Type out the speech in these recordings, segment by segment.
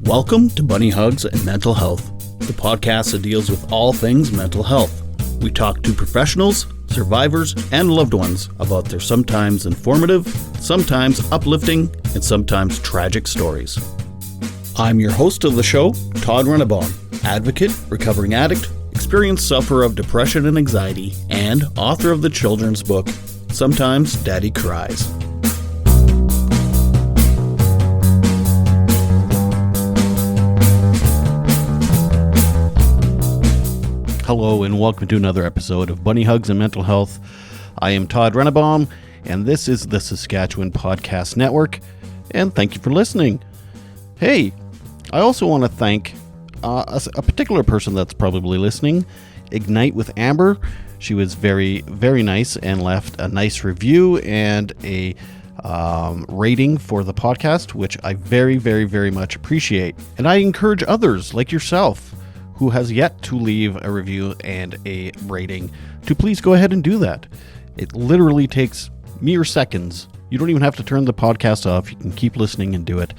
Welcome to Bunny Hugs and Mental Health, the podcast that deals with all things mental health. We talk to professionals, survivors, and loved ones about their sometimes informative, sometimes uplifting, and sometimes tragic stories. I'm your host of the show, Todd Rennebaum, advocate, recovering addict, experienced sufferer of depression and anxiety, and author of the children's book, Sometimes Daddy Cries. Hello and welcome to another episode of Bunny Hugs and Mental Health. I am Todd Rennebaum, and this is the Saskatchewan Podcast Network, and thank you for listening. Hey, I also want to thank a particular person that's probably listening, Ignite with Amber. She was very, very nice and left a nice review and a rating for the podcast, which I very, very, very much appreciate. And I encourage others like yourself who has yet to leave a review and a rating to please go ahead and do that. It literally takes mere seconds. You don't even have to turn the podcast off. You can keep listening and do it.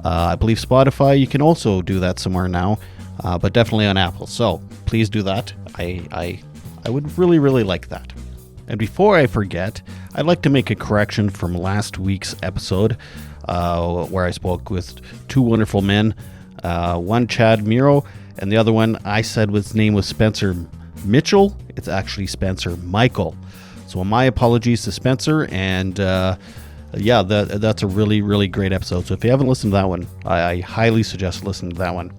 I believe Spotify, you can also do that somewhere now, but definitely on Apple. So please do that. I would really, really like that. And before I forget, I'd like to make a correction from last week's episode where I spoke with two wonderful men, one Chad Miro, and the other one I said his name was Spencer Mitchell. It's actually Spencer Michael. So my apologies to Spencer, and that's a really, really great episode. So if you haven't listened to that one, I highly suggest listening to that one.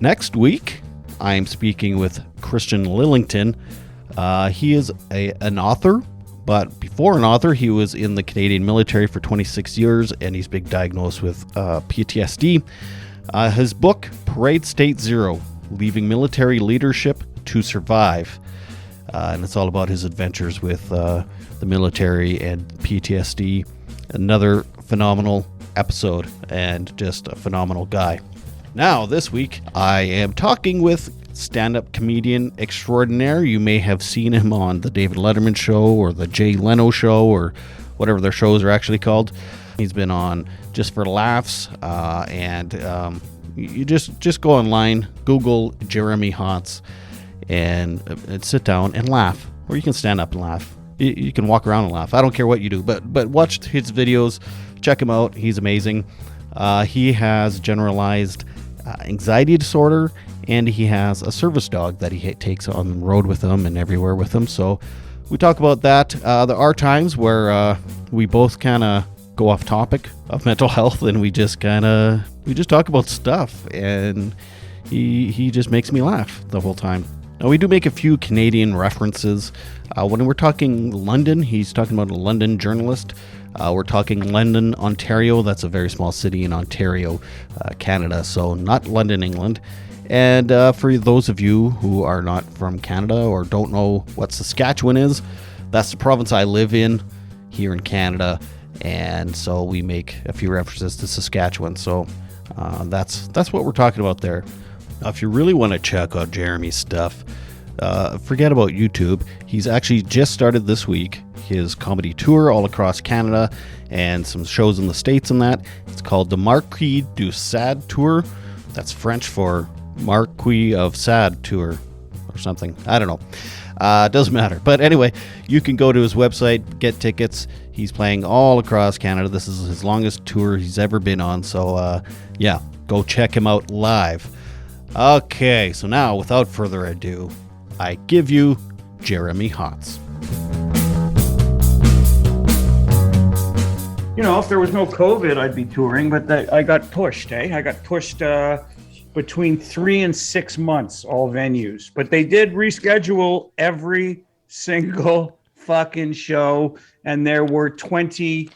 Next week, I'm speaking with Christian Lillington. He is an author, but before an author, he was in the Canadian military for 26 years, and he's been diagnosed with PTSD. His book, Parade State Zero, Leaving Military Leadership to Survive. And it's all about his adventures with the military and PTSD. Another phenomenal episode and just a phenomenal guy. Now, this week, I am talking with stand-up comedian extraordinaire. You may have seen him on the David Letterman Show or the Jay Leno Show or whatever their shows are actually called. He's been on Just for Laughs, and you just go online, Google Jeremy Hotz, and sit down and laugh. Or you can stand up and laugh. You can walk around and laugh. I don't care what you do, but watch his videos. Check him out. He's amazing. He has generalized anxiety disorder, and he has a service dog that he takes on the road with him and everywhere with him. So we talk about that. There are times where we both kind of go off topic of mental health, and we just talk about stuff, and he just makes me laugh the whole time. Now, we do make a few Canadian references. When we're talking London, he's talking about a London journalist. We're talking London, Ontario. That's a very small city in Ontario, Canada, so not London, England. And for those of you who are not from Canada or don't know what Saskatchewan is, that's the province I live in here in Canada. And so we make a few references to Saskatchewan. So that's what we're talking about there. Now, if you really want to check out Jeremy's stuff, forget about YouTube. He's actually just started this week his comedy tour all across Canada and some shows in the States and that. It's called the Marquis du Sade Tour. That's French for Marquis of Sade Tour or something. I don't know. Doesn't matter. But anyway, you can go to his website, get tickets. He's playing all across Canada. This is his longest tour he's ever been on. So, go check him out live. Okay, so now, without further ado, I give you Jeremy Hotz. You know, if there was no COVID, I'd be touring, but I got pushed, I got pushed between 3 and 6 months, all venues. But they did reschedule every single fucking show, and there were 20.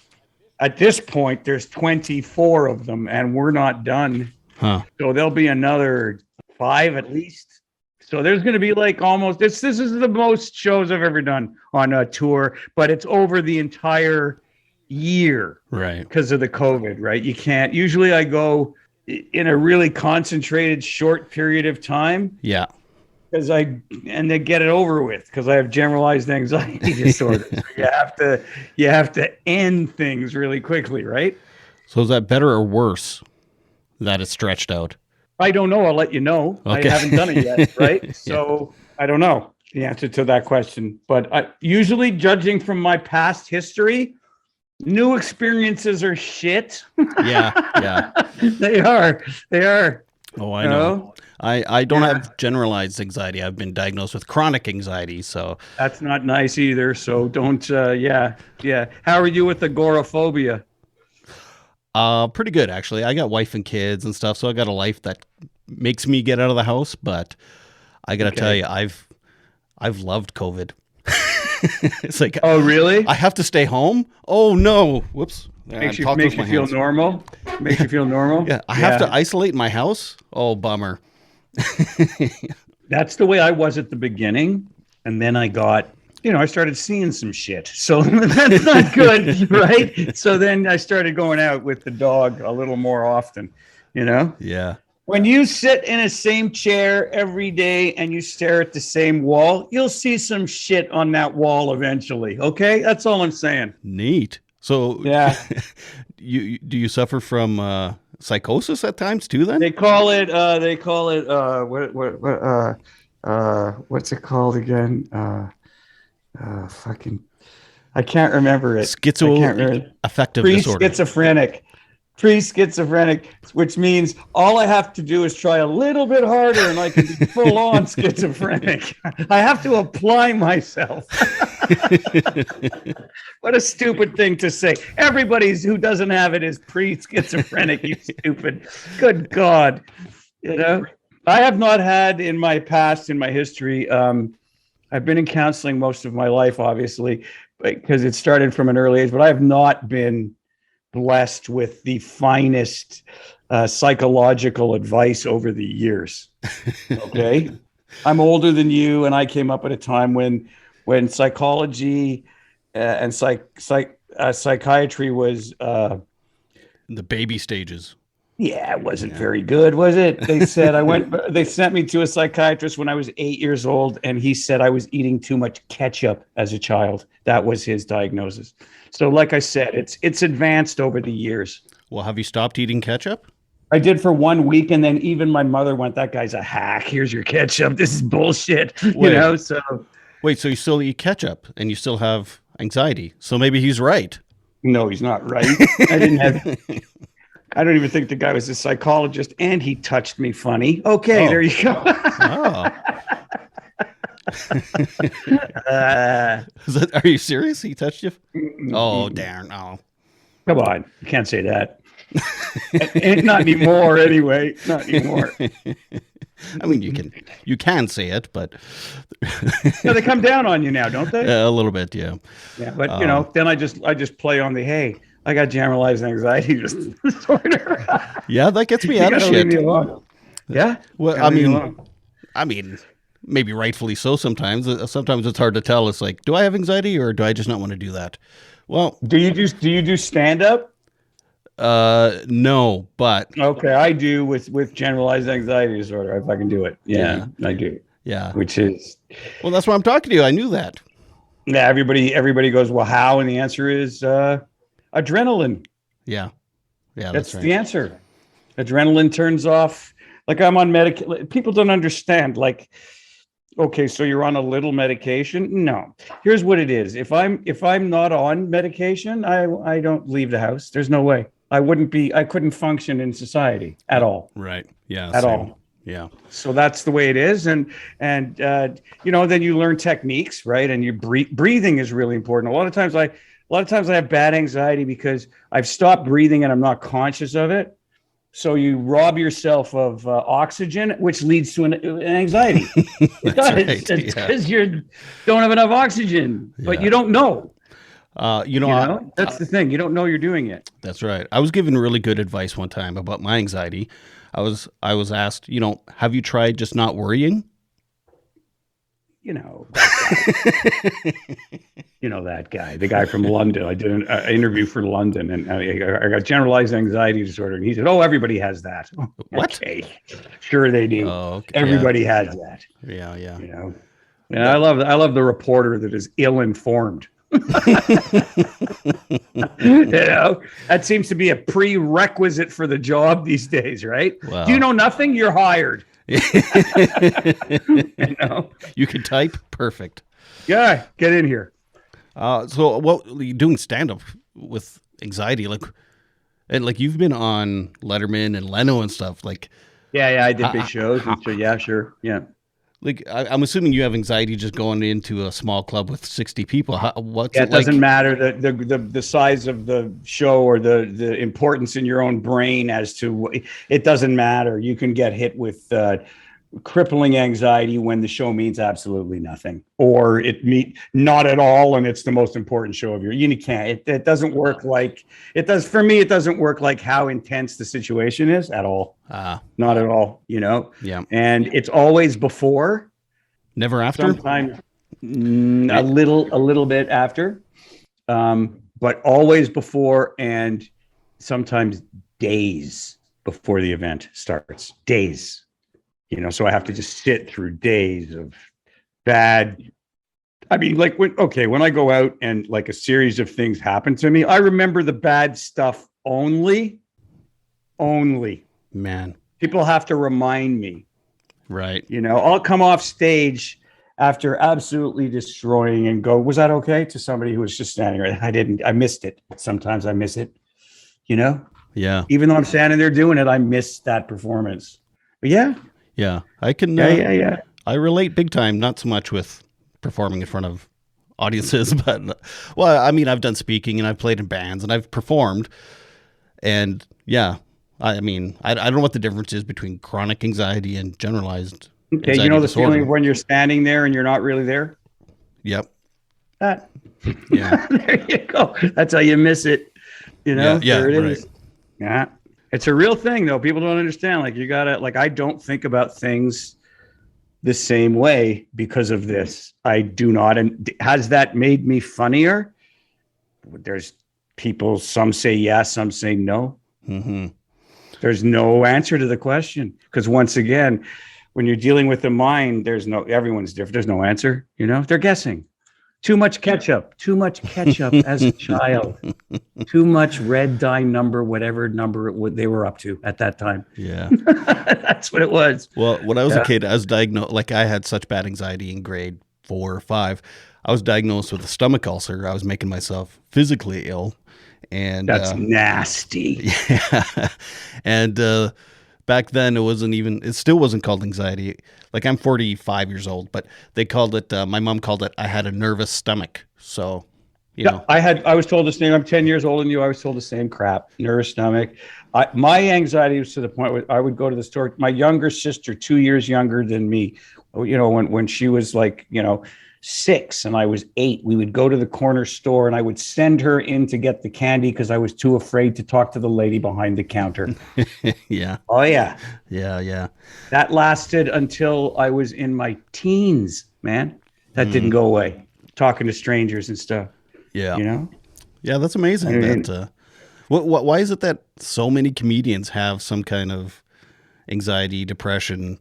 At this point, there's 24 of them, and we're not done. Huh. So there'll be another 5 at least. So there's going to be like almost, this is the most shows I've ever done on a tour, but it's over the entire year. Right. Because of the COVID, right? You can't, usually I go in a really concentrated short period of time. Yeah. Because they get it over with because I have generalized anxiety disorder. So you have to end things really quickly, right? So is that better or worse That is stretched out. I don't know. I'll let you know. Okay. I haven't done it yet, right? So I don't know the answer to that question. But usually, judging from my past history, new experiences are shit. Yeah. They are. They are. Oh, I know. I don't have generalized anxiety. I've been diagnosed with chronic anxiety. So That's not nice either. So don't. Yeah. How are you with agoraphobia? pretty good actually. I got wife and kids and stuff, so I got a life that makes me get out of the house. But I gotta tell you, I've loved COVID. It's like, Oh, really? I have to stay home. Oh no! Whoops. Makes you feel normal. Makes you feel normal. Yeah, I have to isolate my house. Oh, bummer. That's the way I was at the beginning, and then I got, I started seeing some shit. So that's not good, right? So then I started going out with the dog a little more often, Yeah. When you sit in a same chair every day and you stare at the same wall, you'll see some shit on that wall eventually. Okay, that's all I'm saying. Neat. So Yeah, do you suffer from psychosis at times too? Then they call it. What's it called again? Fucking, I can't remember it. Schizoaffective disorder. Pre-schizophrenic, which means all I have to do is try a little bit harder and I can be full-on schizophrenic. I have to apply myself. What a stupid thing to say. Everybody who doesn't have it is pre-schizophrenic, you stupid. Good God. I have not had in my past, in my history, I've been in counseling most of my life, obviously, because it started from an early age, but I have not been blessed with the finest psychological advice over the years. Okay. I'm older than you, and I came up at a time when psychology and psychiatry was the baby stages. Yeah, it wasn't very good, was it? They said they sent me to a psychiatrist when I was 8 years old, and he said I was eating too much ketchup as a child. That was his diagnosis. So like I said, it's advanced over the years. Well, have you stopped eating ketchup? I did for 1 week, and then even my mother went, "That guy's a hack. Here's your ketchup. This is bullshit." So wait, so you still eat ketchup and you still have anxiety. So maybe he's right. No, he's not right. I don't even think the guy was a psychologist, and he touched me funny. Okay, There you go. Are you serious? He touched you? Oh, darn. Oh. Come on. You can't say that. Not anymore, anyway. Not anymore. I mean, you can say it, but no, they come down on you now, don't they? A little bit, yeah. Yeah, but then I just play on the hey. I got generalized anxiety disorder. Yeah, that gets me out of shit. Leave me alone. Yeah. Well, I mean, maybe rightfully so. Sometimes it's hard to tell. It's like, do I have anxiety or do I just not want to do that? Well, do you do stand up? No, but okay, I do with generalized anxiety disorder. If I can do it, yeah. I do. Yeah, which is that's why I'm talking to you. I knew that. Yeah, everybody goes, well, how? And the answer is adrenaline. Yeah, that's right. The answer. Adrenaline turns off. Like I'm on medication. People don't understand. Like, okay, so you're on a little medication? No. Here's what it is. If I'm not on medication, I don't leave the house. There's no way. I couldn't function in society at all. Right. Yeah. At all. Yeah. So that's the way it is. And then you learn techniques, right? And you breathing is really important. A lot of times I have bad anxiety because I've stopped breathing and I'm not conscious of it. So you rob yourself of oxygen, which leads to an anxiety. It's because you don't have enough oxygen, but you don't know. That's the thing. You don't know you're doing it. That's right. I was given really good advice one time about my anxiety. I was asked, have you tried just not worrying? That guy, the guy from London. I did an interview for London, and I got generalized anxiety disorder, and he said, "Oh, everybody has that." What? Okay, sure they do. Oh, okay. Everybody has that. Yeah. And I love the reporter that is ill-informed. That seems to be a prerequisite for the job these days, right? Wow. Do you know nothing? You're hired. You can type perfect. Yeah, get in here. So what are you doing stand up with anxiety? And you've been on Letterman and Leno and stuff. Yeah, I did big shows. Yeah, sure. Yeah. I'm assuming you have anxiety just going into a small club with 60 people. It doesn't matter the size of the show or the importance in your own brain as to it doesn't matter. You can get hit with crippling anxiety when the show means absolutely nothing, or not at all, and it's the most important show of you can't. It doesn't work like it does for me. It doesn't work like how intense the situation is at all. Not at all. Yeah. And it's always before, never after. Sometimes a little bit after, but always before, and sometimes days before the event starts. Days. So I have to just sit through days of bad. I mean, when I go out and a series of things happen to me, I remember the bad stuff only. Man. People have to remind me. Right. I'll come off stage after absolutely destroying and go, was that okay? To somebody who was just standing there. I missed it. Sometimes I miss it, Yeah. Even though I'm standing there doing it, I miss that performance. But yeah. Yeah, I can. Yeah. I relate big time. Not so much with performing in front of audiences, but I mean, I've done speaking and I've played in bands and I've performed, and yeah, I mean, I don't know what the difference is between chronic anxiety and generalized. Okay, the disorder. Feeling when you're standing there and you're not really there. Yep. That. Yeah. There you go. That's how you miss it. Yeah. There it right. is. Yeah. It's a real thing, though. People don't understand. You gotta, I don't think about things the same way because of this. I do not. And has that made me funnier? There's people, some say yes, some say no. Mm-hmm. There's no answer to the question. Because once again, when you're dealing with the mind, everyone's different. There's no answer. They're guessing. Too much ketchup as a child. Too much red dye number, whatever number they were up to at that time. Yeah. That's what it was. Well, when I was a kid, I was diagnosed, I had such bad anxiety in grade 4 or 5. I was diagnosed with a stomach ulcer. I was making myself physically ill. And that's nasty. Yeah. And back then it still wasn't called anxiety. I'm 45 years old, but they called it, my mom called it, I had a nervous stomach. So, I was told the same. I'm 10 years older than you. I was told the same crap, nervous stomach. My anxiety was to the point where I would go to the store. My younger sister, 2 years younger than me, when she was 6 and I was 8, we would go to the corner store and I would send her in to get the candy because I was too afraid to talk to the lady behind the counter. Yeah. Oh, yeah. Yeah. That lasted until I was in my teens, man. That didn't go away. Talking to strangers and stuff. Yeah. Yeah, that's amazing. Why is it that so many comedians have some kind of anxiety, depression?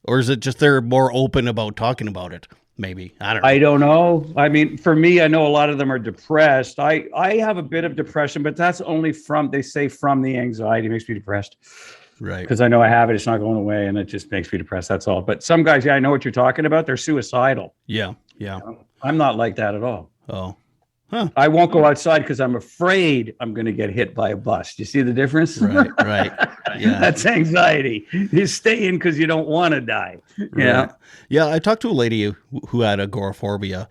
Or is it just they're more open about talking about it? Maybe. I don't know. I mean, for me, I know a lot of them are depressed. I have a bit of depression, but that's only from the anxiety. It makes me depressed. Right. Because I know I have it. It's not going away and it just makes me depressed. That's all. But some guys, I know what you're talking about. They're suicidal. Yeah. I'm not like that at all. Oh. Huh. I won't go outside because I'm afraid I'm going to get hit by a bus. Do you see the difference? Right. Yeah. That's anxiety. You stay in because you don't want to die. Right. Yeah. I talked to a lady who had agoraphobia,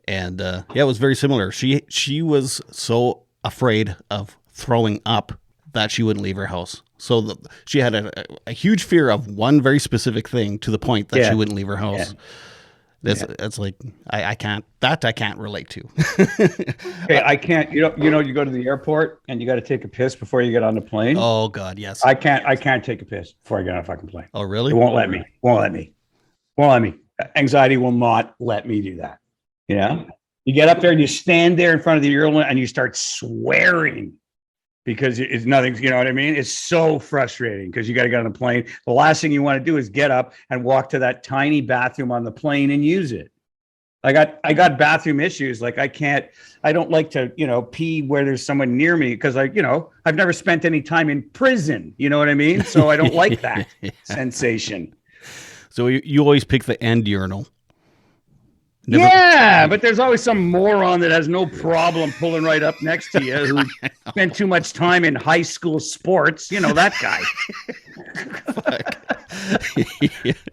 and it was very similar. She was so afraid of throwing up that she wouldn't leave her house. So she had a huge fear of one very specific thing to the point that she wouldn't leave her house. Yeah. It's I can't relate to. Okay, I can't. You go to the airport and you got to take a piss before you get on the plane. Oh God, yes. I can't take a piss before I get on a fucking plane. Oh really? It won't let me. Anxiety will not let me do that. You get up there and you stand there in front of the urinal and you start swearing. Because it's nothing, you know what I mean? It's so frustrating because you got to get on a plane. The last thing you want to do is get up and walk to that tiny bathroom on the plane and use it. I got bathroom issues. Like I don't like to, pee where there's someone near me because I've never spent any time in prison. You know what I mean? So I don't like that sensation. So you always pick the end urinal. Never... Yeah, but there's always some moron that has no problem pulling right up next to you who spent too much time in high school sports. That guy.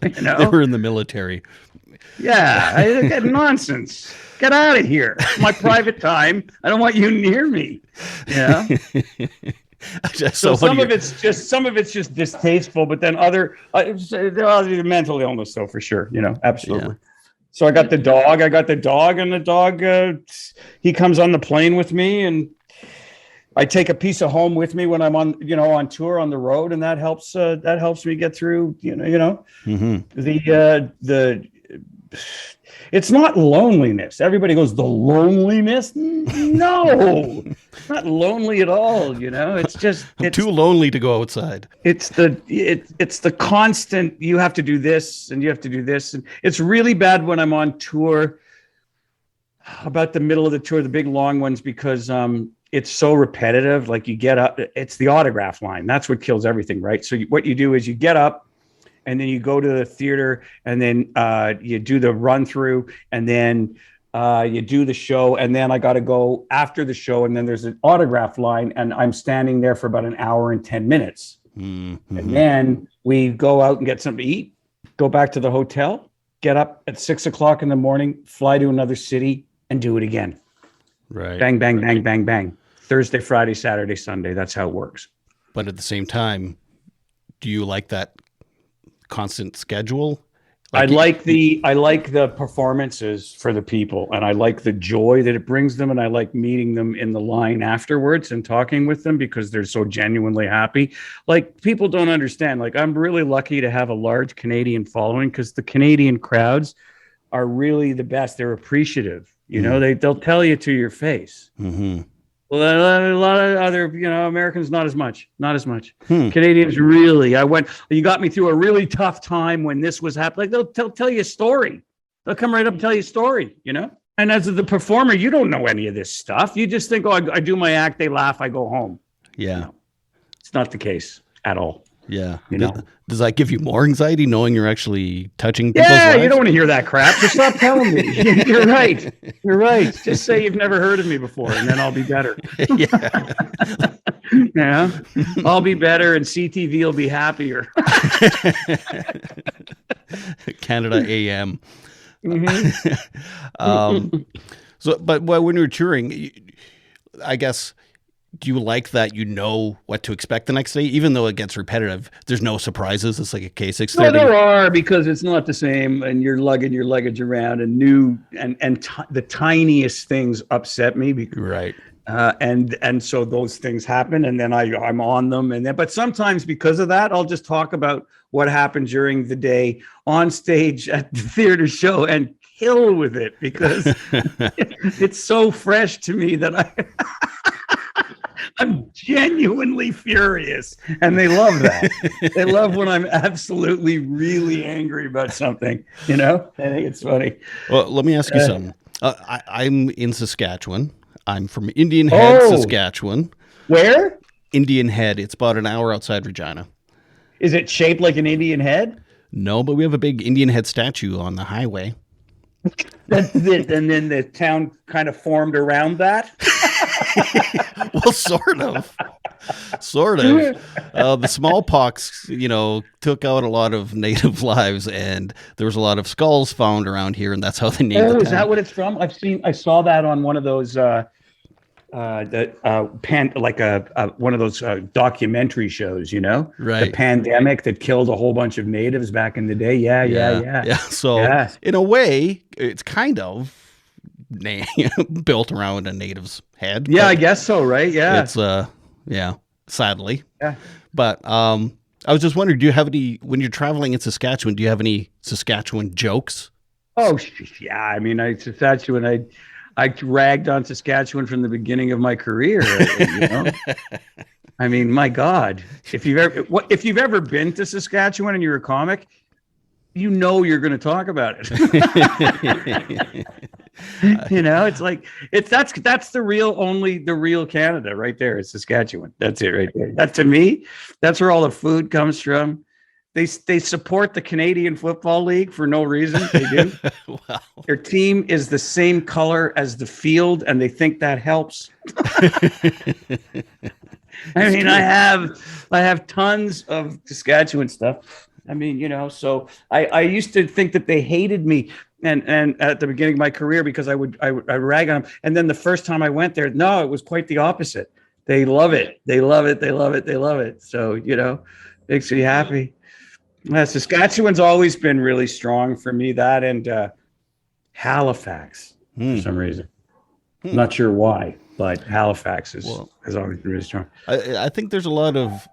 They were in the military. Yeah, nonsense. Get out of here. It's my private time. I don't want you near me. Yeah. So some of it's just distasteful, but then other mental illness, though, for sure. Absolutely. Yeah. So I got the dog, and the dog, he comes on the plane with me, and I take a piece of home with me when I'm on tour on the road, and that helps me get through, it's not loneliness. Everybody goes, the loneliness? No, it's not lonely at all. It's just it's too lonely to go outside. It's the constant. You have to do this and you have to do this, and it's really bad when I'm on tour. About the middle of the tour, the big long ones, because it's so repetitive. Like you get up, it's the autograph line. That's what kills everything, right? So what you do is you get up, and then you go to the theater, and then you do the run through, and then you do the show, and then I got to go after the show, and then there's an autograph line, and I'm standing there for about an hour and 10 minutes. Mm-hmm. And then we go out and get something to eat, go back to the hotel, get up at 6:00 in the morning, fly to another city, and do it again. Right. Bang, bang, bang, bang, bang. Thursday, Friday, Saturday, Sunday. That's how it works. But at the same time, do you like that constant schedule? I like the performances for the people, and I like the joy that it brings them, and I like meeting them in the line afterwards and talking with them because they're so genuinely happy. Like, people don't understand. Like, I'm really lucky to have a large Canadian following because the Canadian crowds are really the best. They're appreciative. They'll tell you to your face. Mm-hmm. Well, a lot of other, Americans, not as much. Canadians, really. You got me through a really tough time when this was happening. Like, they'll tell you a story. They'll come right up and tell you a story, And as the performer, you don't know any of this stuff. You just think, I do my act, they laugh, I go home. Yeah. It's not the case at all. Yeah. Does that give you more anxiety knowing you're actually touching people's lives? Yeah, you don't want to hear that crap. Just stop telling me. You're right. You're right. Just say you've never heard of me before, and then I'll be better. Yeah. Yeah. I'll be better, and CTV will be happier. Canada AM. Mm-hmm. But when you're touring, I guess, do you like that what to expect the next day? Even though it gets repetitive, there's no surprises. It's like a K630. Well, there are, because it's not the same, and you're lugging your luggage around, and the tiniest things upset me. Right. And so those things happen, and then I'm on them, but sometimes because of that, I'll just talk about what happened during the day on stage at the theater show and kill with it because it's so fresh to me that I'm genuinely furious, and they love that. They love when I'm absolutely really angry about something, I think it's funny. Well, let me ask you something. I'm in Saskatchewan. I'm from Indian Head, Saskatchewan. Where? Indian Head. It's about an hour outside Regina. Is it shaped like an Indian head? No, but we have a big Indian Head statue on the highway. And then the town kind of formed around that? Well, sort of. The smallpox, took out a lot of native lives, and there was a lot of skulls found around here, and that's how they named it. Oh, is that what it's from? I saw that on one of those one of those documentary shows, right? The pandemic that killed a whole bunch of natives back in the day. Yeah. So in a way, it's kind of built around a native's head. Yeah, I guess so, right? Yeah. It's sadly. Yeah. But I was just wondering, do you have any, when you're traveling in Saskatchewan, do you have any Saskatchewan jokes? Oh, yeah. I mean, Saskatchewan, I ragged on Saskatchewan from the beginning of my career. I mean, my God, if you've ever been to Saskatchewan and you're a comic, you know you're going to talk about it. It's like that's the real Canada right there. It's Saskatchewan. That's it right there. That, to me, that's where all the food comes from. They support the Canadian Football League for no reason. They do. Wow. Their team is the same color as the field, and they think that helps. I mean, I have tons of Saskatchewan stuff. I mean, so I used to think that they hated me and at the beginning of my career because I would rag on them. And then the first time I went there, no, it was quite the opposite. They love it. They love it. They love it. They love it. So, makes me happy. Saskatchewan's always been really strong for me, that and Halifax for some reason. Not sure why, but Halifax has always been really strong. I think there's a lot of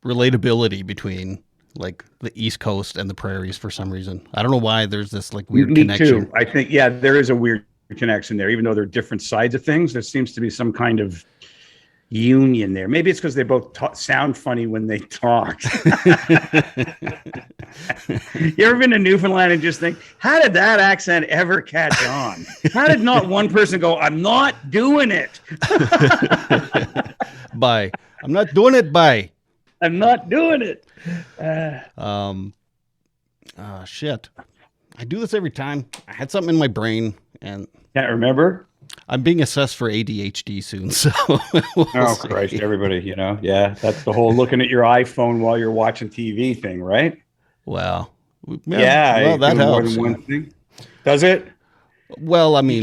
relatability between like the East Coast and the prairies for some reason. I don't know why there's this like weird connection. Too. I think, there is a weird connection there, even though they're different sides of things. There seems to be some kind of union there. Maybe it's because they both sound funny when they talk. You ever been to Newfoundland and just think, how did that accent ever catch on? How did not one person go, I'm not doing it? Bye. I'm not doing it. Bye. I'm not doing it. Shit. I do this every time. I had something in my brain and can't remember. I'm being assessed for ADHD soon, so we'll see. Christ, everybody, that's the whole looking at your iPhone while you're watching TV thing, right? Well, that helps. More than one thing. Does it? Well, I mean,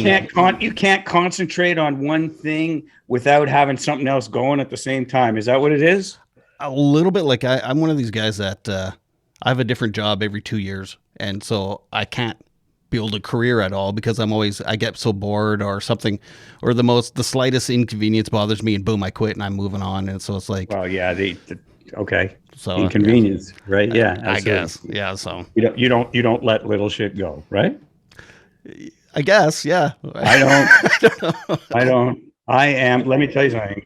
you can't concentrate on one thing without having something else going at the same time. Is that what it is? A little bit. Like I'm one of these guys that I have a different job every 2 years, and so I can't build a career at all because I get so bored or something, or the slightest inconvenience bothers me, and boom, I quit and I'm moving on. And so it's like, well, yeah, okay, so inconvenience, right? Yeah, I guess, yeah. So you don't let little shit go, right? I guess, yeah. I don't. I am. Let me tell you something,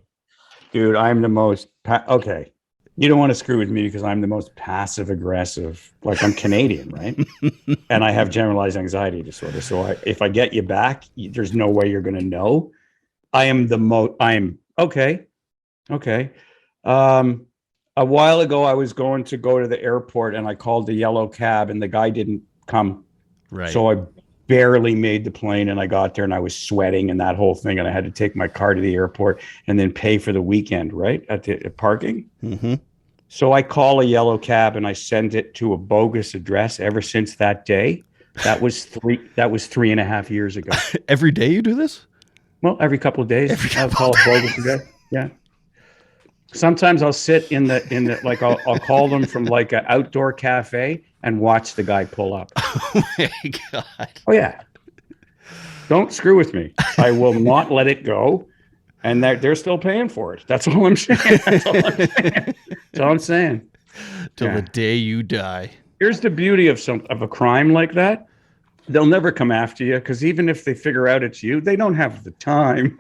dude. I'm the most. Okay. You don't want to screw with me because I'm the most passive aggressive. Like, I'm Canadian, right? And I have generalized anxiety disorder. So if I get you back, there's no way you're going to know. Okay. A while ago, I was going to go to the airport and I called the yellow cab and the guy didn't come. Right. So I barely made the plane and I got there and I was sweating and that whole thing. And I had to take my car to the airport and then pay for the weekend, right? At the parking. Mm-hmm. So I call a yellow cab and I send it to a bogus address ever since that day. That was 3.5 years ago. Every day you do this? Well, every couple of days. I'll call a bogus address. Yeah. Sometimes I'll sit in the like I'll call them from like an outdoor cafe and watch the guy pull up. Oh my God. Oh yeah. Don't screw with me. I will not let it go. And they're still paying for it. That's all I'm saying. That's all I'm saying. Till the day you die. Here's the beauty of a crime like that. They'll never come after you because even if they figure out it's you, they don't have the time.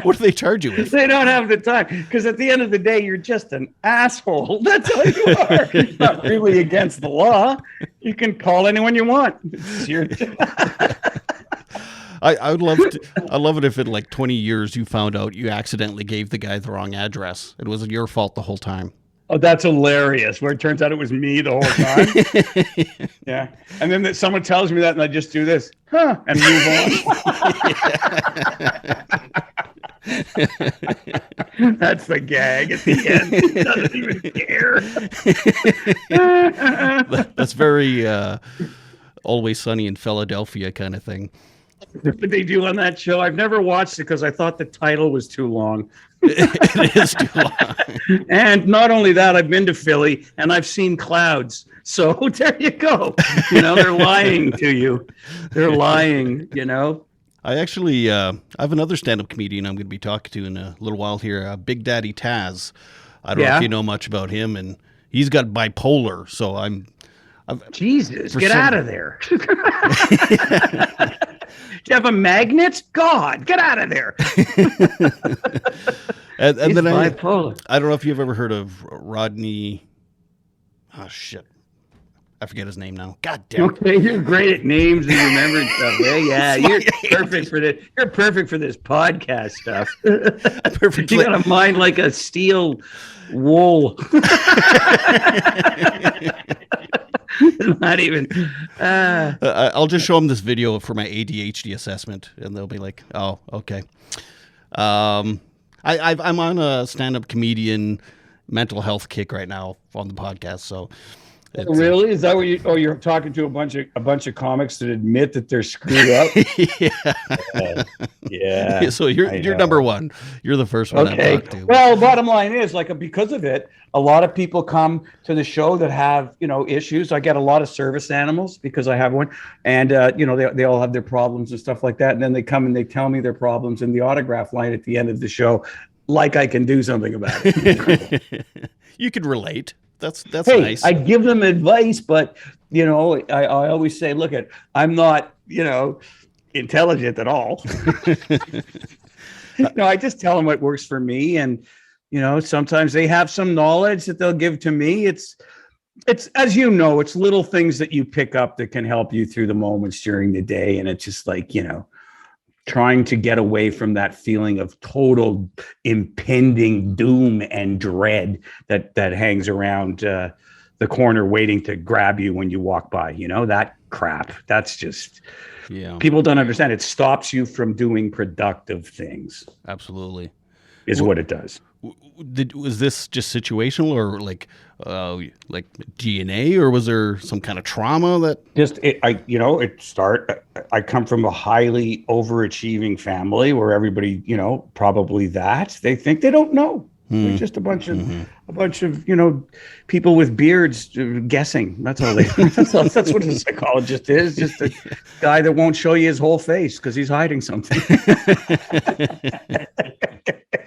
What do they charge you with? They don't have the time because at the end of the day, you're just an asshole. That's all you are. You're not really against the law. You can call anyone you want. It's your I would love to. I love it if in like 20 years you found out you accidentally gave the guy the wrong address. It was your fault the whole time. Oh, that's hilarious. Where it turns out it was me the whole time. Yeah. And then someone tells me that and I just do this, and move on. That's the gag at the end. He doesn't even care. That's very Always Sunny in Philadelphia kind of thing. What they do on that show? I've never watched it because I thought the title was too long. It is too long. And not only that, I've been to Philly and I've seen clouds. So there you go. They're lying to you. They're lying, I actually I have another stand-up comedian I'm going to be talking to in a little while here, Big Daddy Taz. I don't know if you know much about him, and he's got bipolar, so Jesus, get out of there. Do you have a magnet? God, get out of there. and then bipolar. I don't know if you've ever heard of Rodney. Oh, shit. I forget his name now. God damn it. Okay, you're great at names and remembering stuff. Yeah, you're perfect for this. You're perfect for this podcast stuff. Perfect. You got a mind like a steel wool. Not even. I'll just show them this video for my ADHD assessment, and they'll be like, "Oh, okay." I'm on a stand-up comedian mental health kick right now on the podcast, so. Really? Is that what you? Oh, you're talking to a bunch of comics that admit that they're screwed up. Yeah. So you're number one. You're the first one okay. I talked to. Well, bottom line is, like, because of it, a lot of people come to the show that have, issues. I get a lot of service animals because I have one, and they all have their problems and stuff like that. And then they come and they tell me their problems in the autograph line at the end of the show, like I can do something about it. You could relate. That's hey, nice. I give them advice, but I always say, look, I'm not intelligent at all. I just tell them what works for me, and sometimes they have some knowledge that they'll give to me. It's as it's little things that you pick up that can help you through the moments during the day, and it's just like trying to get away from that feeling of total impending doom and dread that hangs around the corner waiting to grab you when you walk by. That crap. That's just, people don't understand. It stops you from doing productive things. Absolutely. Is what it does. Was this just situational, or like DNA, or was there some kind of trauma that I come from a highly overachieving family where everybody, probably that they think they don't know. They're just a bunch of people with beards guessing. That's all that's what a psychologist is. Just a guy that won't show you his whole face because he's hiding something.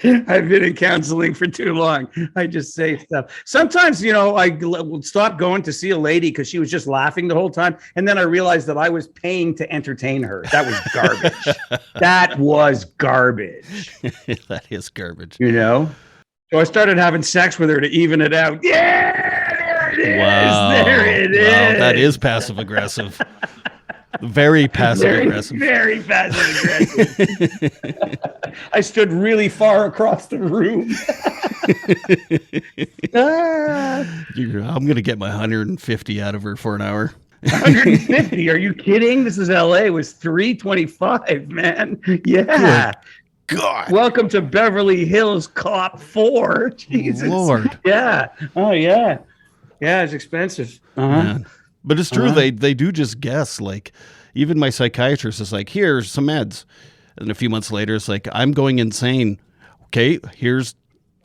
I've been in counseling for too long. I just say stuff. Sometimes, I would stop going to see a lady because she was just laughing the whole time. And then I realized that I was paying to entertain her. That was garbage. That was garbage. That is garbage. So I started having sex with her to even it out. Yeah, there it is. Wow. There it is. Wow, that is passive aggressive. Very passive aggressive. Very passive aggressive. I stood really far across the room. I'm going to get my 150 out of her for an hour. 150? Are you kidding? This is LA. It was 325, man. Yeah. Good God. Welcome to Beverly Hills Cop 4. Jesus. Lord. Yeah. Oh, yeah. Yeah, it's expensive. Man. But it's true. They do just guess. Like, even my psychiatrist is like, here's some meds. And a few months later, it's like, I'm going insane. Okay,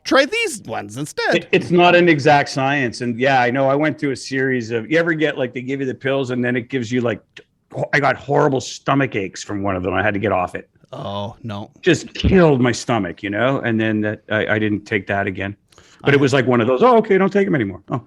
try these ones instead. It's not an exact science. And yeah, I know I went through a series of, you ever get like, they give you the pills and then it gives you like, I got horrible stomach aches from one of them. I had to get off it. Oh, no. Just killed my stomach, and then I didn't take that again. But it was like one of those, okay, don't take them anymore. Oh,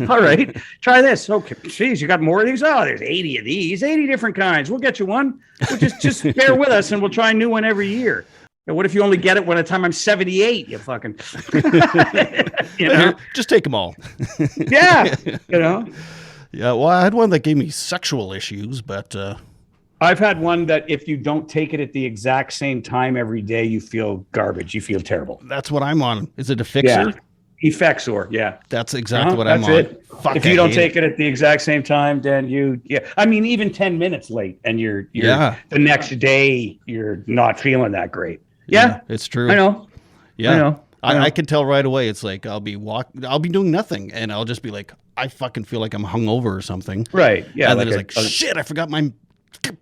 all right, try this. Okay, geez, you got more of these? Oh, there's 80 of these, 80 different kinds. We'll get you one. We'll just bear with us, and we'll try a new one every year. And what if you only get it when the time I'm 78? You fucking, Just take them all. Yeah, Yeah, well, I had one that gave me sexual issues, but... I've had one that if you don't take it at the exact same time every day, you feel garbage. You feel terrible. That's what I'm on. Is it a fixer? Yeah. Effexor, yeah. That's exactly what I'm on. It. If you don't take it at the exact same time, then I mean, even 10 minutes late and you're the next day, you're not feeling that great. Yeah. It's true. I know. Yeah. I know. I can tell right away. It's like, I'll be doing nothing. And I'll just be like, I fucking feel like I'm hungover or something. Right. Yeah. And then it's like, shit, I forgot my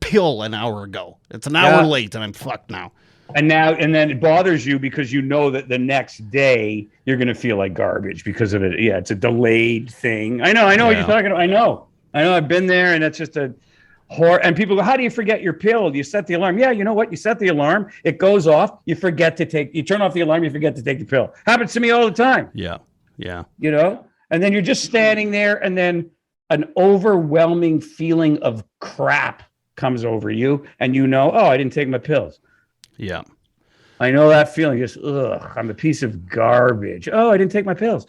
pill an hour ago. It's an hour late and I'm fucked now. And then it bothers you because you know that the next day you're going to feel like garbage because of it. Yeah, it's a delayed thing. I know what you're talking about. I know. I've been there, and it's just a horror. And people go, how do you forget your pill? Do you set the alarm? Yeah, you know what? You set the alarm. It goes off. You turn off the alarm. You forget to take the pill. Happens to me all the time. Yeah. And then you're just standing there, and then an overwhelming feeling of crap comes over you, and I didn't take my pills. Yeah. I know that feeling. Just, I'm a piece of garbage. Oh, I didn't take my pills.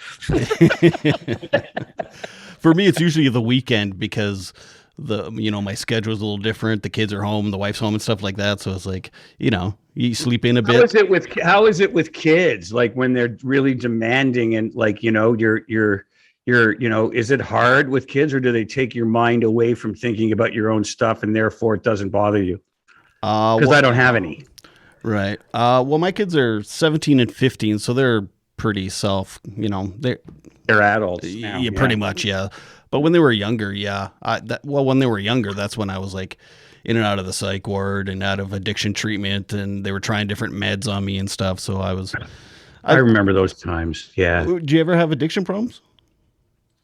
For me, it's usually the weekend because my schedule is a little different. The kids are home, the wife's home and stuff like that. So it's like, you sleep in a bit. How is it with kids? Like when they're really demanding and like, is it hard with kids, or do they take your mind away from thinking about your own stuff and therefore it doesn't bother you? Because I don't have any. Right. Well, my kids are 17 and 15, so they're pretty they're adults now. Yeah, pretty much, yeah. But when they were younger, yeah. When they were younger, that's when I was like in and out of the psych ward and out of addiction treatment, and they were trying different meds on me and stuff. So I remember those times. Yeah. Do you ever have addiction problems?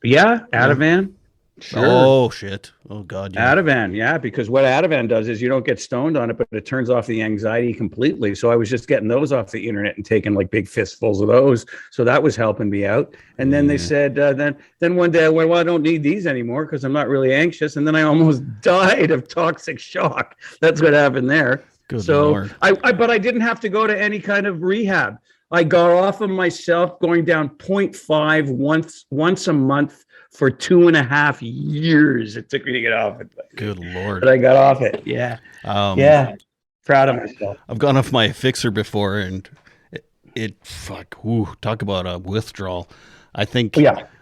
Yeah, Ativan. Sure. Oh shit! Oh god. Yeah. Ativan, yeah, because what Ativan does is you don't get stoned on it, but it turns off the anxiety completely. So I was just getting those off the internet and taking like big fistfuls of those. So that was helping me out. And then they said, then one day I went, well, I don't need these anymore because I'm not really anxious. And then I almost died of toxic shock. That's what happened there. Good Lord. But I didn't have to go to any kind of rehab. I got off of myself going down 0.5 once a month for 2.5 years. It took me to get off it. Good Lord. But I got off it. Yeah. Yeah. Proud of myself. I've gone off my fixer before, and talk about a withdrawal. I think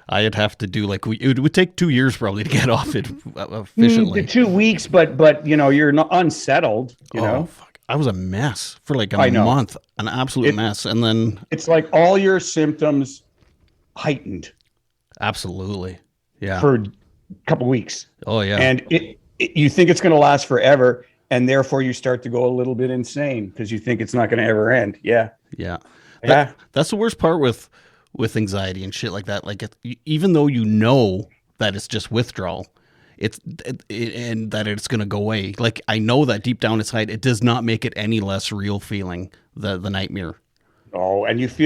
I'd have to do it would take 2 years probably to get off it efficiently. 2 weeks, but you're not unsettled, you know? Fuck. I was a mess for like a month, an absolute mess. And then it's like all your symptoms heightened. Absolutely. Yeah. For a couple of weeks. Oh yeah. And you think it's going to last forever, and therefore you start to go a little bit insane because you think it's not going to ever end. Yeah. Yeah. That's the worst part with anxiety and shit like that. Like even though you know that it's just withdrawal, and that it's going to go away. Like I know that deep down inside, it does not make it any less real feeling, the nightmare. Oh, and it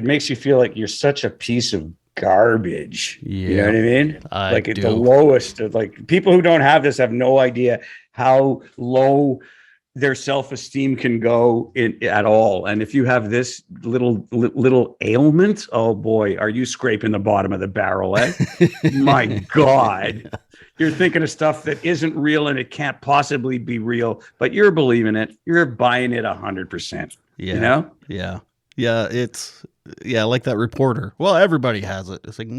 makes you feel like you're such a piece of garbage. Yeah. You know what I mean? Like at the lowest of, like, people who don't have this have no idea how low their self-esteem can go at all. And if you have this little ailment, oh boy, are you scraping the bottom of the barrel, eh? My God. You're thinking of stuff that isn't real and it can't possibly be real, but you're believing it. You're buying it 100%. Yeah. You know? Yeah. Yeah. It's like that reporter. Well, everybody has it. It's like,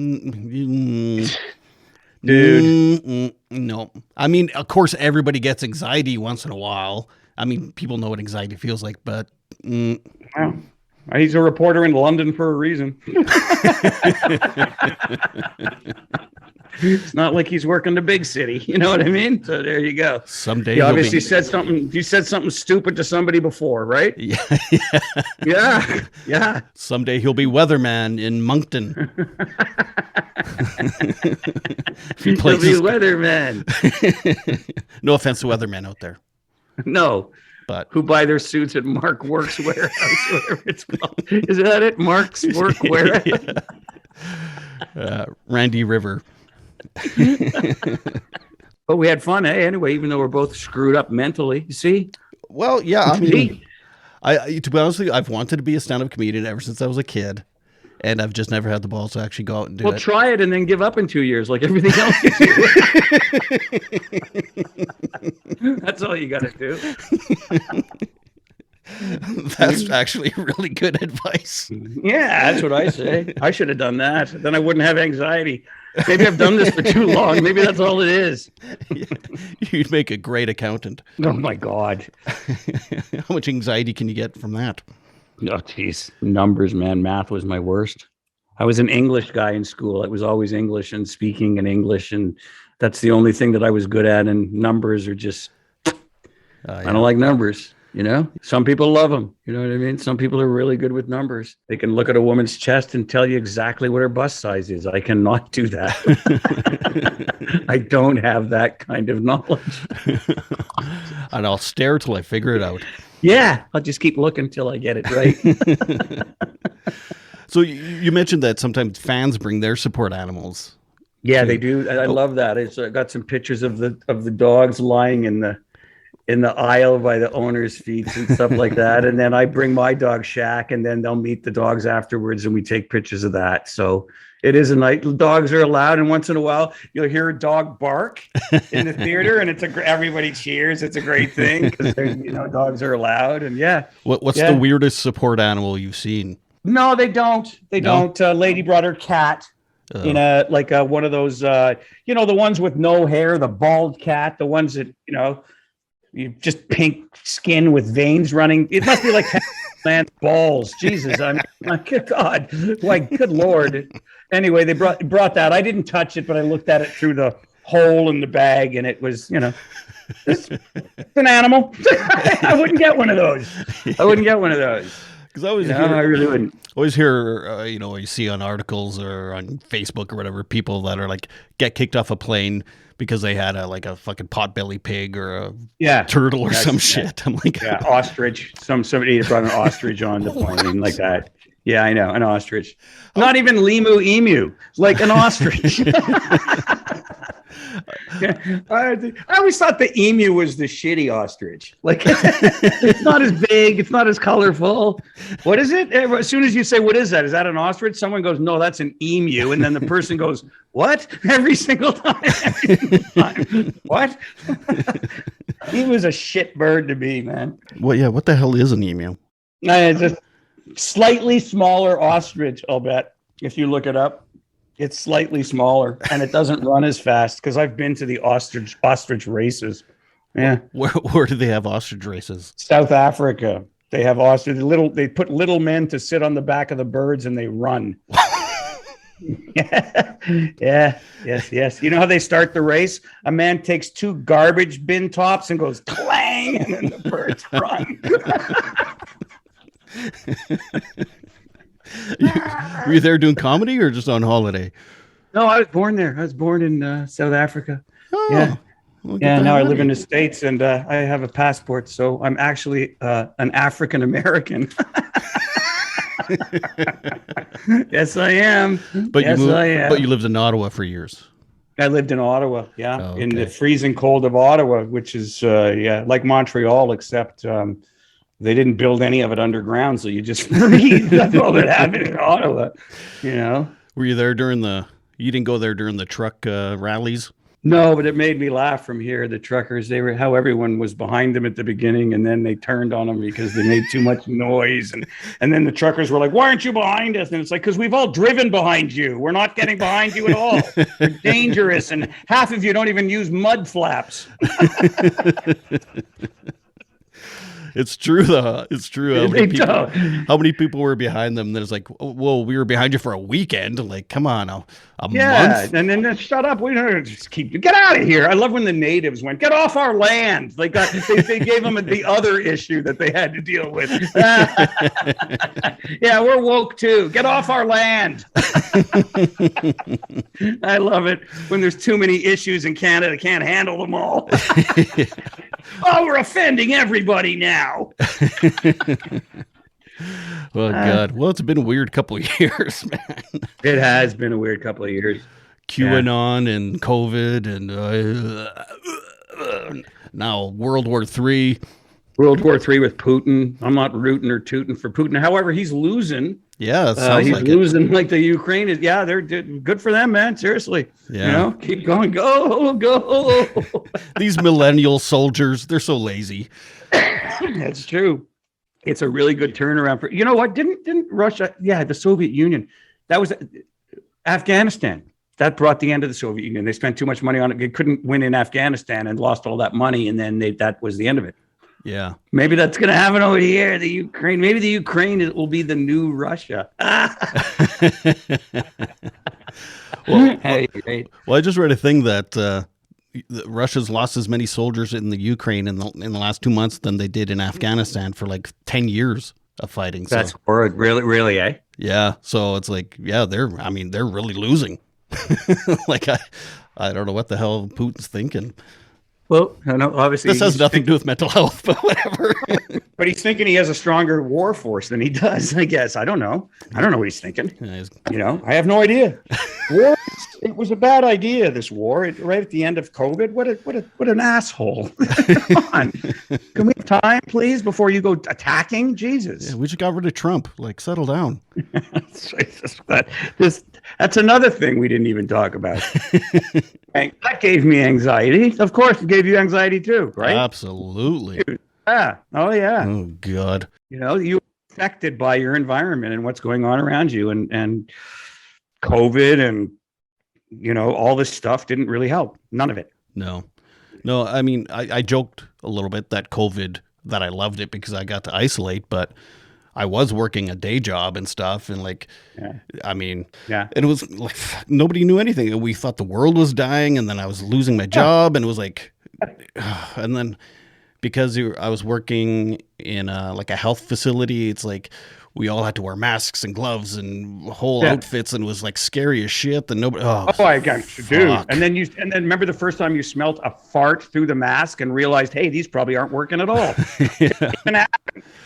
dude. No. I mean, of course, everybody gets anxiety once in a while. I mean, people know what anxiety feels like, but well, he's a reporter in London for a reason. It's not like he's working the big city, you know what I mean? So there you go. Someday he obviously said something. You said something stupid to somebody before, right? Yeah. Someday he'll be weatherman in Moncton. He'll be weatherman. No offense to weathermen out there. No, but who buy their suits at Mark Works Warehouse, whatever it's called. Is that it? Mark's Work Warehouse? Randy River. But we had fun, anyway, even though we're both screwed up mentally. You see? Well, yeah. I mean, to be honest with you, I've wanted to be a stand-up comedian ever since I was a kid. And I've just never had the balls to actually go out and do it. Well, try it and then give up in 2 years like everything else you do. That's all you got to do. That's actually really good advice. Yeah, that's what I say. I should have done that. Then I wouldn't have anxiety. Maybe I've done this for too long. Maybe that's all it is. You'd make a great accountant. Oh, my God. How much anxiety can you get from that? Oh, geez. Numbers, man. Math was my worst. I was an English guy in school. It was always English and speaking in English. And that's the only thing that I was good at. And numbers are just, I don't like numbers. You know, some people love them. You know what I mean? Some people are really good with numbers. They can look at a woman's chest and tell you exactly what her bust size is. I cannot do that. I don't have that kind of knowledge. And I'll stare till I figure it out. Yeah, I'll just keep looking till I get it right. So you mentioned that sometimes fans bring their support animals. Yeah, they do. I love that. I got some pictures of the dogs lying in the aisle by the owner's feet and stuff like that. And then I bring my dog Shaq, and then they'll meet the dogs afterwards and we take pictures of that. So It is a night. Dogs are allowed, and once in a while you'll hear a dog bark in the theater, and everybody cheers. It's a great thing because dogs are allowed, and What's the weirdest support animal you've seen? No, they don't. They don't. Lady brought her cat in one of those, the ones with no hair, the bald cat, the ones that you just pink skin with veins running. It must be like man's balls. Jesus, my good God, good Lord. Anyway, they brought that. I didn't touch it, but I looked at it through the hole in the bag, and it was, it's an animal. I wouldn't get one of those. Because I always I really wouldn't. Always hear, you see on articles or on Facebook or whatever, people that are like get kicked off a plane because they had a fucking potbelly pig or a turtle or some shit. I'm like, ostrich. Somebody brought an ostrich on the plane like that. Yeah, I know, an ostrich. Not even emu, like an ostrich. I always thought the emu was the shitty ostrich. Like, it's not as big, it's not as colorful. What is it? As soon as you say, "What is that? Is that an ostrich?" Someone goes, "No, that's an emu," and then the person goes, "What?" Every single time. What? Emu's a shit bird to me, man. Well, yeah. What the hell is an emu? It's a slightly smaller ostrich. I'll bet if you look it up. It's slightly smaller, and it doesn't run as fast because I've been to the ostrich races. Yeah. Where do they have ostrich races? South Africa. They have ostrich. They put little men to sit on the back of the birds, and they run. Yeah. Yes. You know how they start the race? A man takes 2 garbage bin tops and goes clang, and then the birds run. Were you there doing comedy or just on holiday? No, I was born there. I was born in South Africa. Oh, yeah. Well, Now I live in the States, and I have a passport, so I'm actually an African American. Yes, I am. But you lived in Ottawa for years. I lived in Ottawa, in the freezing cold of Ottawa, which is like Montreal, except they didn't build any of it underground, so you just breathe. That's all that happened in Ottawa. Were you there you didn't go there during the truck rallies? No, but it made me laugh from here. The truckers, how everyone was behind them at the beginning, and then they turned on them because they made too much noise. And then the truckers were like, "Why aren't you behind us?" And it's like, "Because we've all driven behind you. We're not getting behind you at all. You're dangerous. And half of you don't even use mud flaps." It's true, though. It's true. How many people were behind them? There's like, "Well, we were behind you for a weekend." Like, come on, a month? And then shut up. We don't just get out of here. I love when the natives went, "Get off our land." They gave them the other issue that they had to deal with. Yeah, we're woke too. Get off our land. I love it when there's too many issues in Canada. Can't handle them all. Oh, we're offending everybody now. Oh, God. Well, it's been a weird couple of years, man. It has been a weird couple of years. QAnon and COVID and now World War III. World War III with Putin. I'm not rooting or tooting for Putin. However, he's losing. Yeah, it sounds he's like losing like the Ukraine is. Yeah, they're good for them, man. Seriously. Yeah. Keep going. Go. These millennial soldiers, they're so lazy. That's true. It's a really good turnaround for, you know what? Didn't Russia? Yeah, the Soviet Union. That was Afghanistan. That brought the end of the Soviet Union. They spent too much money on it. They couldn't win in Afghanistan and lost all that money. And then that was the end of it. Yeah. Maybe that's going to happen over here. The Ukraine. Maybe the Ukraine will be the new Russia. Well, I just read a thing that Russia's lost as many soldiers in the Ukraine in the last 2 months than they did in Afghanistan for like 10 years of fighting. That's horrid. Really, eh? Yeah. So it's like, they're really losing. Like, I don't know what the hell Putin's thinking. Well, I know obviously this has nothing to do with mental health, but whatever. But he's thinking he has a stronger war force than he does, I guess. I don't know what he's thinking. Yeah, I have no idea. War, it was a bad idea, this war, right at the end of COVID. What an asshole. Come on. Can we have time, please, before you go attacking? Jesus. Yeah, we just got rid of Trump. Like, settle down. That's another thing we didn't even talk about. And that gave me anxiety. Of course, it gave you anxiety too, right? Absolutely. Yeah. Oh, yeah. Oh, God. You're affected by your environment and what's going on around you, and COVID and all this stuff didn't really help. None of it. No. I mean, I joked a little bit that COVID, that I loved it because I got to isolate, but I was working a day job and stuff. And I mean, it was like nobody knew anything. We thought the world was dying, and then I was losing my job, and it was like, and then because I was working in a health facility, it's like we all had to wear masks and gloves and whole outfits, and it was like scary as shit. And nobody. Oh, I got you, dude. And then remember the first time you smelled a fart through the mask and realized, hey, these probably aren't working at all.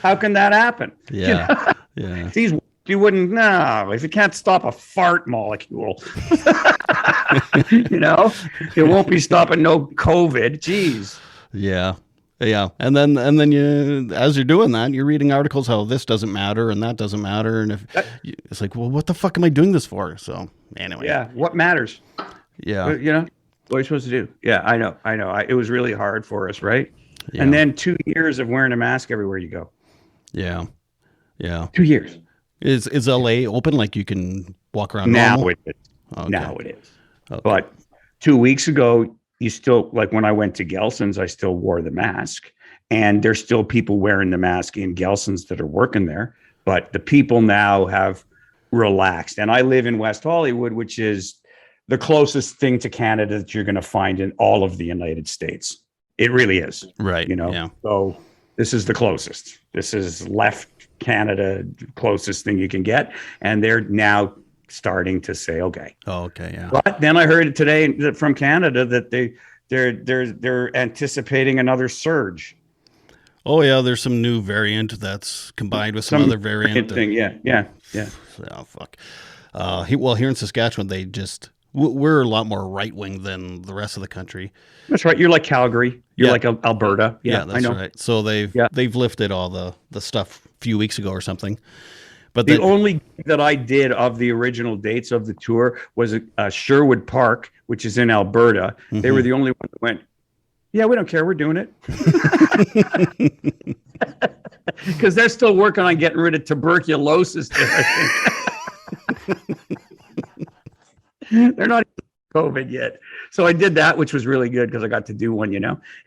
How can that happen? Yeah, yeah. These you wouldn't know if you can't stop a fart molecule. It won't be stopping no COVID. Jeez. Yeah. Yeah, and then you, as you're doing that, you're reading articles how this doesn't matter and that doesn't matter, and it's like, well, what the fuck am I doing this for? So anyway, yeah, what matters? Yeah, what are you supposed to do? Yeah, I know. It was really hard for us, right? Yeah. And then 2 years of wearing a mask everywhere you go. Yeah. 2 years. Is LA open? Like you can walk around now? Normal? It is. Okay. Now it is. Okay. But 2 weeks ago, you still, like when I went to Gelson's, I still wore the mask, and there's still people wearing the mask in Gelson's that are working there. But the people now have relaxed. And I live in West Hollywood, which is the closest thing to Canada that you're going to find in all of the United States. It really is. Right. Yeah. So this is the closest. This is left Canada, closest thing you can get. And they're now starting to say, okay. Oh, okay, yeah. But then I heard today from Canada that they're anticipating another surge. Oh yeah, there's some new variant that's combined with some other variant thing. Yeah. Oh fuck. Here in Saskatchewan, we're a lot more right wing than the rest of the country. That's right. You're like Calgary. You're like Alberta. Yeah, that's I know. Right. So they've lifted all the stuff a few weeks ago or something. But the only that I did of the original dates of the tour was Sherwood Park, which is in Alberta. Mm-hmm. They were the only one that went, yeah, we don't care. We're doing it. Because they're still working on getting rid of tuberculosis there, I think. They're not COVID yet. So I did that, which was really good because I got to do one,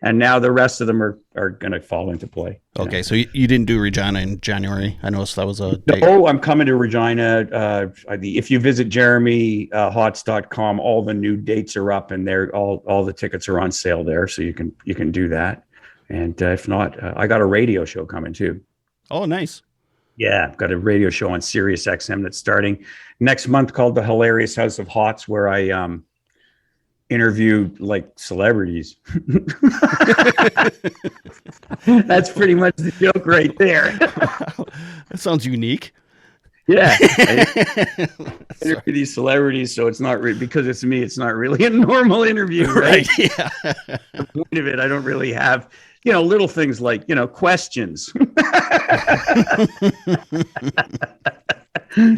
and now the rest of them are going to fall into play. Okay. So you didn't do Regina in January. I noticed that was a date. Oh, I'm coming to Regina. If you visit Hotz.com, all the new dates are up, and all the tickets are on sale there. So you can do that. And if not, I got a radio show coming too. Oh, nice. Yeah, I've got a radio show on Sirius XM that's starting next month called The Hilarious House of Hotz, where I interview like celebrities. That's pretty much the joke right there. That sounds unique. Yeah. Interview these celebrities, so it's not because it's me, it's not really a normal interview, right? Yeah. The point of it, I don't really have, little things like, questions.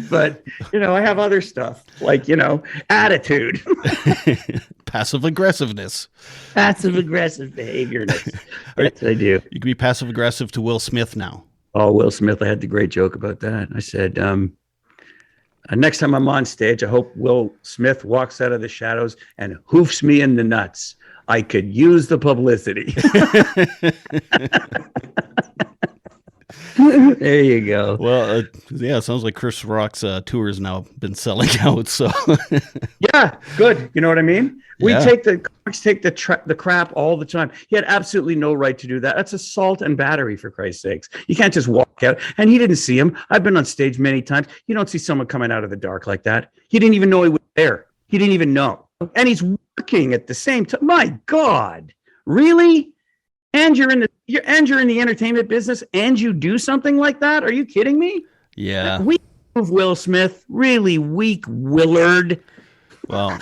But, I have other stuff like, attitude. Passive aggressiveness. Passive aggressive behavior. Yes, I do. You can be passive aggressive to Will Smith now. Oh, Will Smith. I had the great joke about that. I said, next time I'm on stage, I hope Will Smith walks out of the shadows and hoofs me in the nuts. I could use the publicity. There you go. Well, it sounds like Chris Rock's tour has now been selling out. So yeah, good. You know what I mean? We take the crap all the time. He had absolutely no right to do that. That's assault and battery, for Christ's sakes. You can't just walk out. And he didn't see him. I've been on stage many times. You don't see someone coming out of the dark like that. He didn't even know he was there. He didn't even know. And he's working at the same time. My God, really? And you're in the entertainment business, and you do something like that? Are you kidding me? Yeah. Weak move, Will Smith. Really weak, Willard. Well,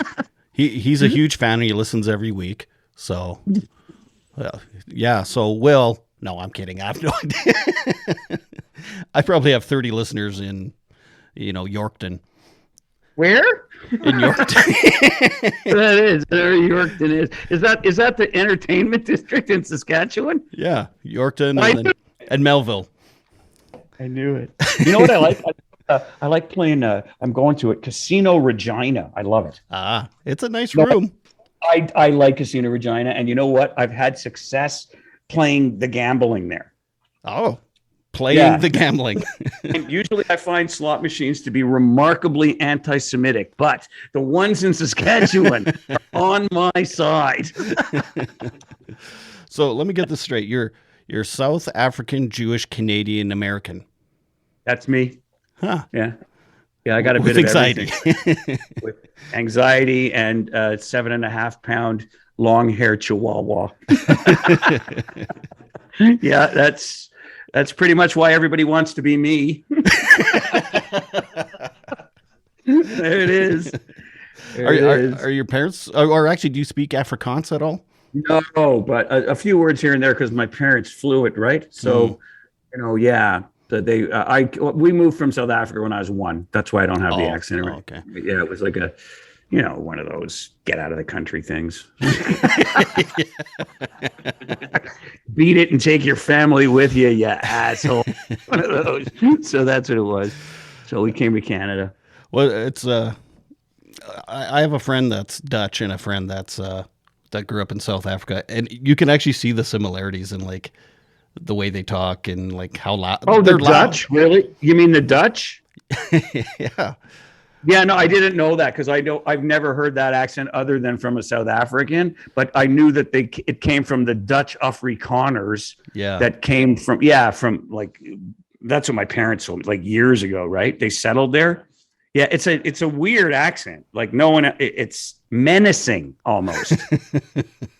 he's a huge fan. He listens every week. So, yeah. So, Will. No, I'm kidding. I have no idea. I probably have 30 listeners in Yorkton. Where? In Yorkton. That is where Yorkton is. Is that the entertainment district in Saskatchewan? Yeah, Yorkton and Melville. I knew it. You know what I like? I like playing. I'm going to it. Casino Regina. I love it. Ah, it's a nice room. I like Casino Regina, and you know what? I've had success playing the gambling there. Oh, playing the gambling. And usually I find slot machines to be remarkably anti-Semitic, but the ones in Saskatchewan are on my side. So let me get this straight. You're South African, Jewish, Canadian, American. That's me. Huh. Yeah. Yeah, I got a With bit anxiety. of everything. With anxiety and 7.5 pound long hair chihuahua. Yeah, that's pretty much why everybody wants to be me. There it is. Are your parents, or actually, do you speak Afrikaans at all? No, but a few words here and there because my parents fluent, right? So, yeah. We moved from South Africa when I was 1. That's why I don't have the accent. Right? Okay. Yeah, it was like one of those get out of the country things. Beat it and take your family with you, you asshole. One of those. So that's what it was. So we came to Canada. Well, it's I have a friend that's Dutch and a friend that's that grew up in South Africa, and you can actually see the similarities in like the way they talk and like how loud. Oh, they're the Dutch? Really? You mean the Dutch? Yeah. Yeah, no, I didn't know that because I've never heard that accent other than from a South African, but I knew that it came from the Dutch Afrikaners. Yeah. That came from like, that's what my parents told me like years ago, right? They settled there. Yeah, it's a weird accent. Like no one, it's menacing almost.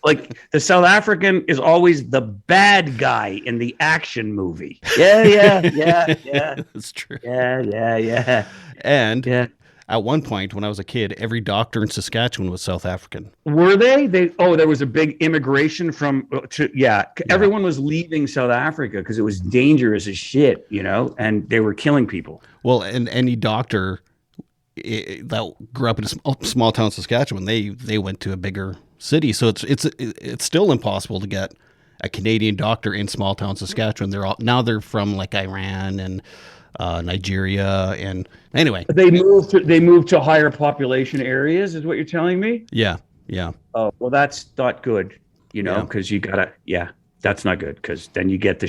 Like the South African is always the bad guy in the action movie. Yeah. That's true. Yeah. And at one point when I was a kid, every doctor in Saskatchewan was South African. Were they? There was a big immigration everyone was leaving South Africa because it was dangerous as shit, and they were killing people. Well, and any doctor that grew up in a small town Saskatchewan, they went to a bigger city. So it's still impossible to get a Canadian doctor in small town Saskatchewan. They're from like Iran and Nigeria, and anyway, they moved to higher population areas, is what you're telling me? Yeah. Oh, well, that's not good, because you gotta, that's not good because then you get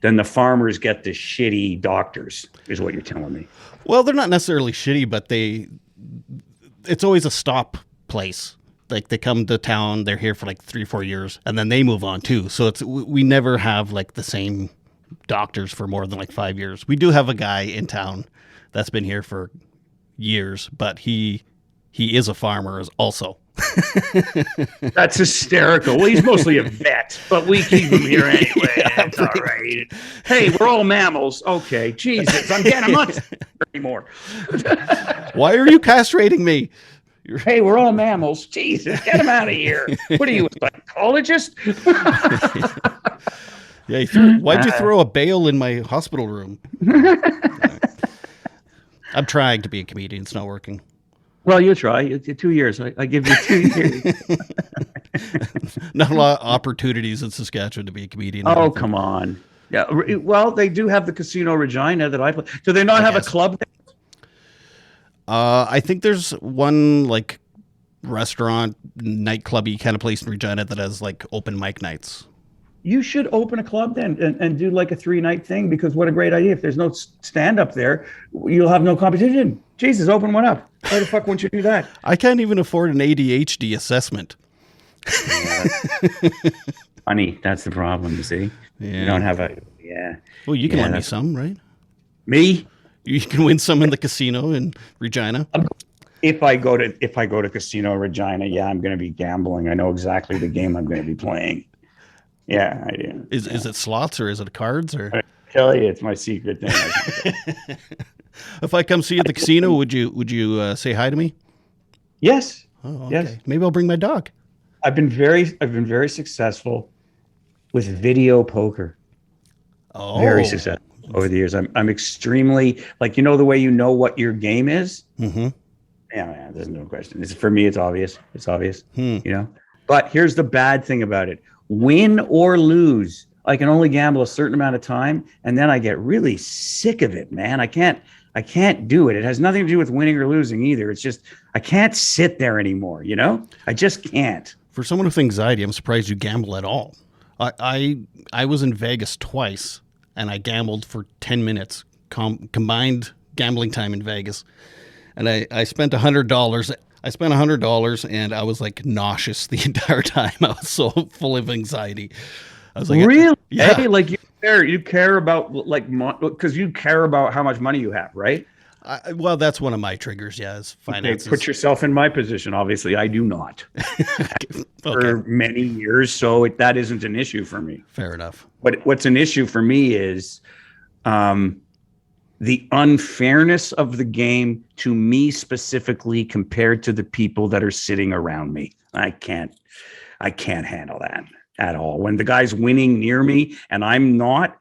then the farmers get the shitty doctors, is what you're telling me. Well, they're not necessarily shitty, but it's always a stop place. Like they come to town, they're here for like 3-4 years, and then they move on too. So we never have like the same doctors for more than like 5 years. We do have a guy in town that's been here for years, but he is a farmer also. That's hysterical. Well, he's mostly a vet, but we keep him here anyway. That's all right. Hey, we're all mammals. Okay, Jesus, I'm not anymore. Why are you castrating me? Hey, we're all mammals. Jesus, get him out of here. What are you, a psychologist? Yeah, why'd you throw a bale in my hospital room? I'm trying to be a comedian. It's not working. Well, you try. It's 2 years. I give you 2 years. Not a lot of opportunities in Saskatchewan to be a comedian. Oh, come on. Yeah. Well, they do have the Casino Regina that I play. Do they not have a club there? I think there's one like restaurant, nightclubby kind of place in Regina that has like open mic nights. You should open a club then and do like a 3-night thing, because what a great idea. If there's no stand up there, you'll have no competition. Jesus, open one up. Why the fuck wouldn't you do that? I can't even afford an ADHD assessment. Funny. That's the problem, you see. Yeah. You don't have Well, you can lend me some, right? Me? You can win some in the casino in Regina. If I go to Casino Regina, I'm going to be gambling. I know exactly the game I'm going to be playing. Yeah, I do. Is it slots or is it cards or? I tell you, it's my secret thing. If I come see you at the casino, would you say hi to me? Yes. Oh, okay. Yes. Maybe I'll bring my dog. I've been very successful with video poker. Oh, very successful. over the years. I'm extremely, like, you know, the way you know what your game is. Mm-hmm. Yeah, there's no question. For me, it's obvious. It's obvious, you know. But here's the bad thing about it: win or lose, I can only gamble a certain amount of time, and then I get really sick of it, man. I can't do it. It has nothing to do with winning or losing either. It's just I can't sit there anymore. You know, I just can't. For someone with anxiety, I'm surprised you gamble at all. I was in Vegas twice, and I gambled for 10 minutes, combined gambling time in Vegas. And I spent $100. I spent $100, and I was like nauseous the entire time. I was so full of anxiety. I was like, really? Yeah. Hey, like you care about like because you care about how much money you have, right? Well, that's one of my triggers. Yeah, is finances. Okay, put yourself in my position. Obviously, I do not for many years, so that isn't an issue for me. Fair enough. But what's an issue for me is the unfairness of the game to me specifically compared to the people that are sitting around me. I can't handle that at all. When the guy's winning near me and I'm not,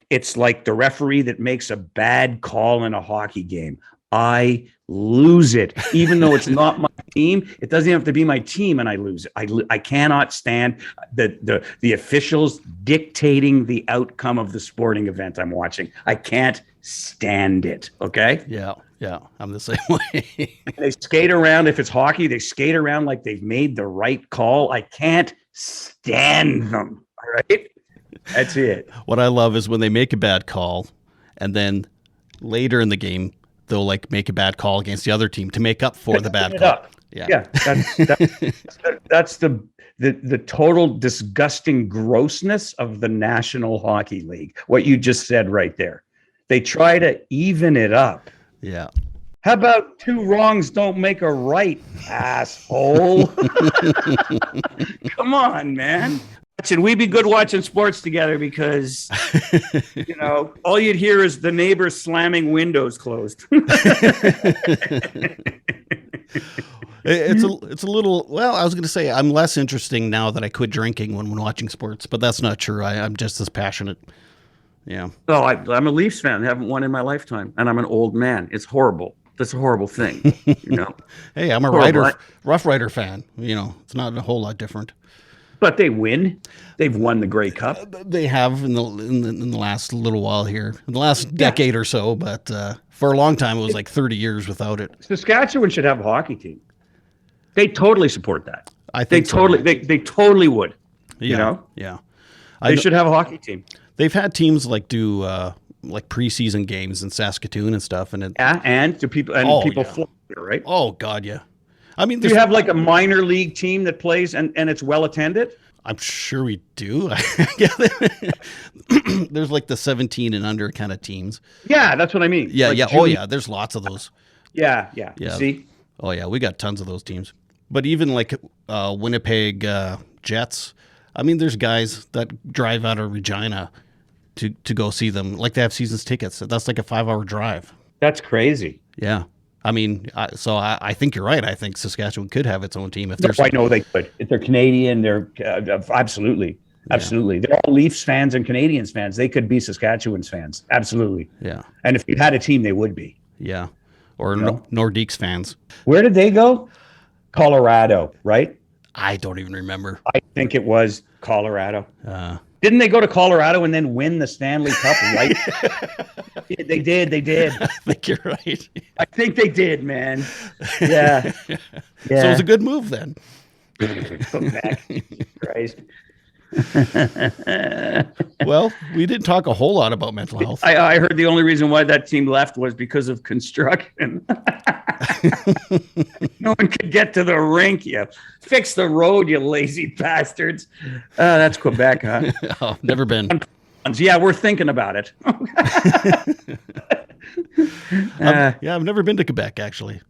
it's like the referee that makes a bad call in a hockey game. I lose it, even though it's not my team. It doesn't have to be my team, and I lose it. I cannot stand the officials dictating the outcome of the sporting event I'm watching. I can't stand it. Okay. Yeah, I'm the same way. They skate around. If it's hockey, they skate around like they've made the right call. I can't stand them. All right. That's it. What I love is when they make a bad call, and then later in the game, they'll like make a bad call against the other team to make up for the bad call. Yeah. That's the total disgusting grossness of the National Hockey League. What you just said right there. They try to even it up. Yeah. How about two wrongs don't make a right, asshole? Come on, man. Should we be good watching sports together? Because, you know, all you'd hear is the neighbors slamming windows closed. It's a little, well, I was going to say I'm less interesting now that I quit drinking when watching sports, but that's not true. I'm just as passionate. Yeah. Oh, I'm a Leafs fan. I haven't won in my lifetime, and I'm an old man. It's horrible. That's a horrible thing, you know. Hey, I'm a Rough Rider fan. You know, it's not a whole lot different. But they win. They've won the Grey Cup. They have in the last little while here, in the last decade or so. But for a long time, it was like 30 years without it. Saskatchewan should have a hockey team. They totally support that. I think they totally would. Yeah, you know? Yeah. They should have a hockey team. They've had teams like do like preseason games in Saskatoon and stuff, and people fly there, right? Oh God, yeah. I mean, do you have like a minor league team that plays and it's well attended? I'm sure we do. There's like the 17 and under kind of teams. Yeah, that's what I mean. Yeah, like yeah. Oh, yeah. There's lots of those. Yeah. See? Oh, yeah. We got tons of those teams. But even like Winnipeg Jets, I mean, there's guys that drive out of Regina to go see them. Like they have seasons tickets. That's like a 5-hour drive. That's crazy. Yeah. I mean, I think you're right. I think Saskatchewan could have its own team if there's. I know they could. If they're Canadian, they're absolutely. They're all Leafs fans and Canadians fans. They could be Saskatchewan's fans. Absolutely. Yeah. And if you had a team, they would be. Yeah. Or Nordiques fans. Where did they go? Colorado, right? I don't even remember. I think it was Colorado. Didn't they go to Colorado and then win the Stanley Cup? Right? They did. I think you're right. I think they did, man. Yeah. So it was a good move then. Come back. Christ. Well, we didn't talk a whole lot about mental health. I heard the only reason why that team left was because of construction. No one could get to the rink. You fix the road, you lazy bastards. That's Quebec, huh? Oh, never been. Yeah, we're thinking about it. I've never been to Quebec, actually.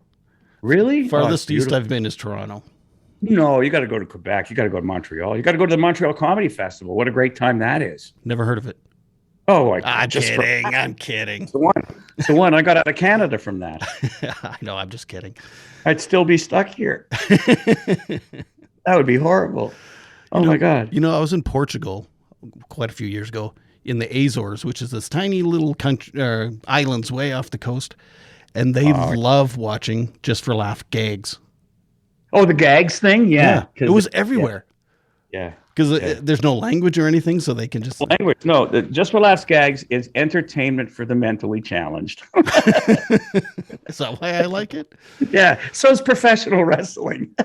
Really? Farthest east I've been is Toronto. No, you got to go to Quebec. You got to go to Montreal. You got to go to the Montreal Comedy Festival. What a great time that is. Never heard of it. Oh, I'm kidding. It's the one. I got out of Canada from that. I know. I'm just kidding. I'd still be stuck here. That would be horrible. Oh, my God. You know, I was in Portugal quite a few years ago. in the Azores, which is this tiny little country islands way off the coast, and they love watching Just for Laugh gags. Oh, the gags thing, yeah. It was everywhere. Yeah, because there's no language or anything, so they can just language. No, the Just for Laughs gags is entertainment for the mentally challenged. Is that why I like it? Yeah, so is professional wrestling.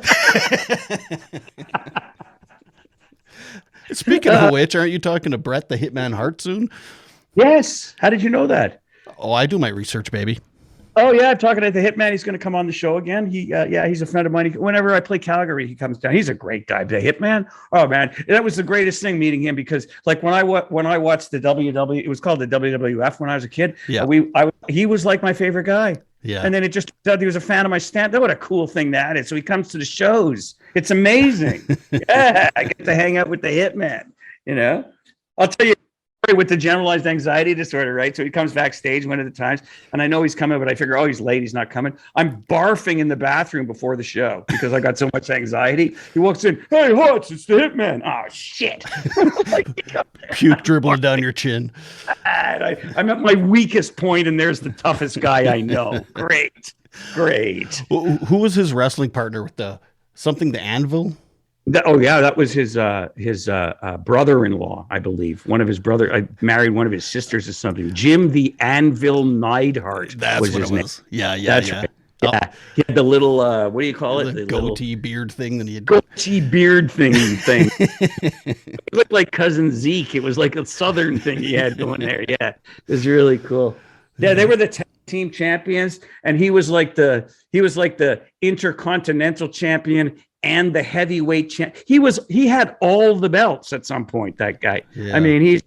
Speaking of which, aren't you talking to Bret the Hitman Hart soon? Yes. How did you know that? Oh, I do my research, baby. Oh yeah, I'm talking to the Hitman. He's going to come on the show again. He's a friend of mine. Whenever I play Calgary, he comes down. He's a great guy. The Hitman. Oh man, that was the greatest thing meeting him, because like when I watched the WW, it was called the WWF when I was a kid. Yeah, he was like my favorite guy. Yeah, and then it just he was a fan of my stand. What a cool thing that is. So he comes to the shows. It's amazing. Yeah, I get to hang out with the Hitman. You know, I'll tell you. With the generalized anxiety disorder, right? So he comes backstage one of the times, and I know he's coming, but I figure, oh, he's late, he's not coming. I'm barfing in the bathroom before the show because I got so much anxiety. He walks in, hey, Hotz, it's the Hitman. Oh, shit. Puke dribbling down your chin. I'm at my weakest point, and there's the toughest guy I know. Great. Who was his wrestling partner with the Anvil? That was his brother-in-law, I believe. One of his brother. I married one of his sisters or something. Jim the Anvil Neidhart. That's was what his it name. was. Yeah. Right. Yeah, he had the little what do you call it? The goatee beard thing that he had. Goatee beard thing. It looked like Cousin Zeke. It was like a southern thing he had going there. Yeah, it was really cool. Yeah, they were the tag team champions, and he was like the intercontinental champion and the heavyweight champ. He had all the belts at some point, that guy. Yeah. I mean, he's,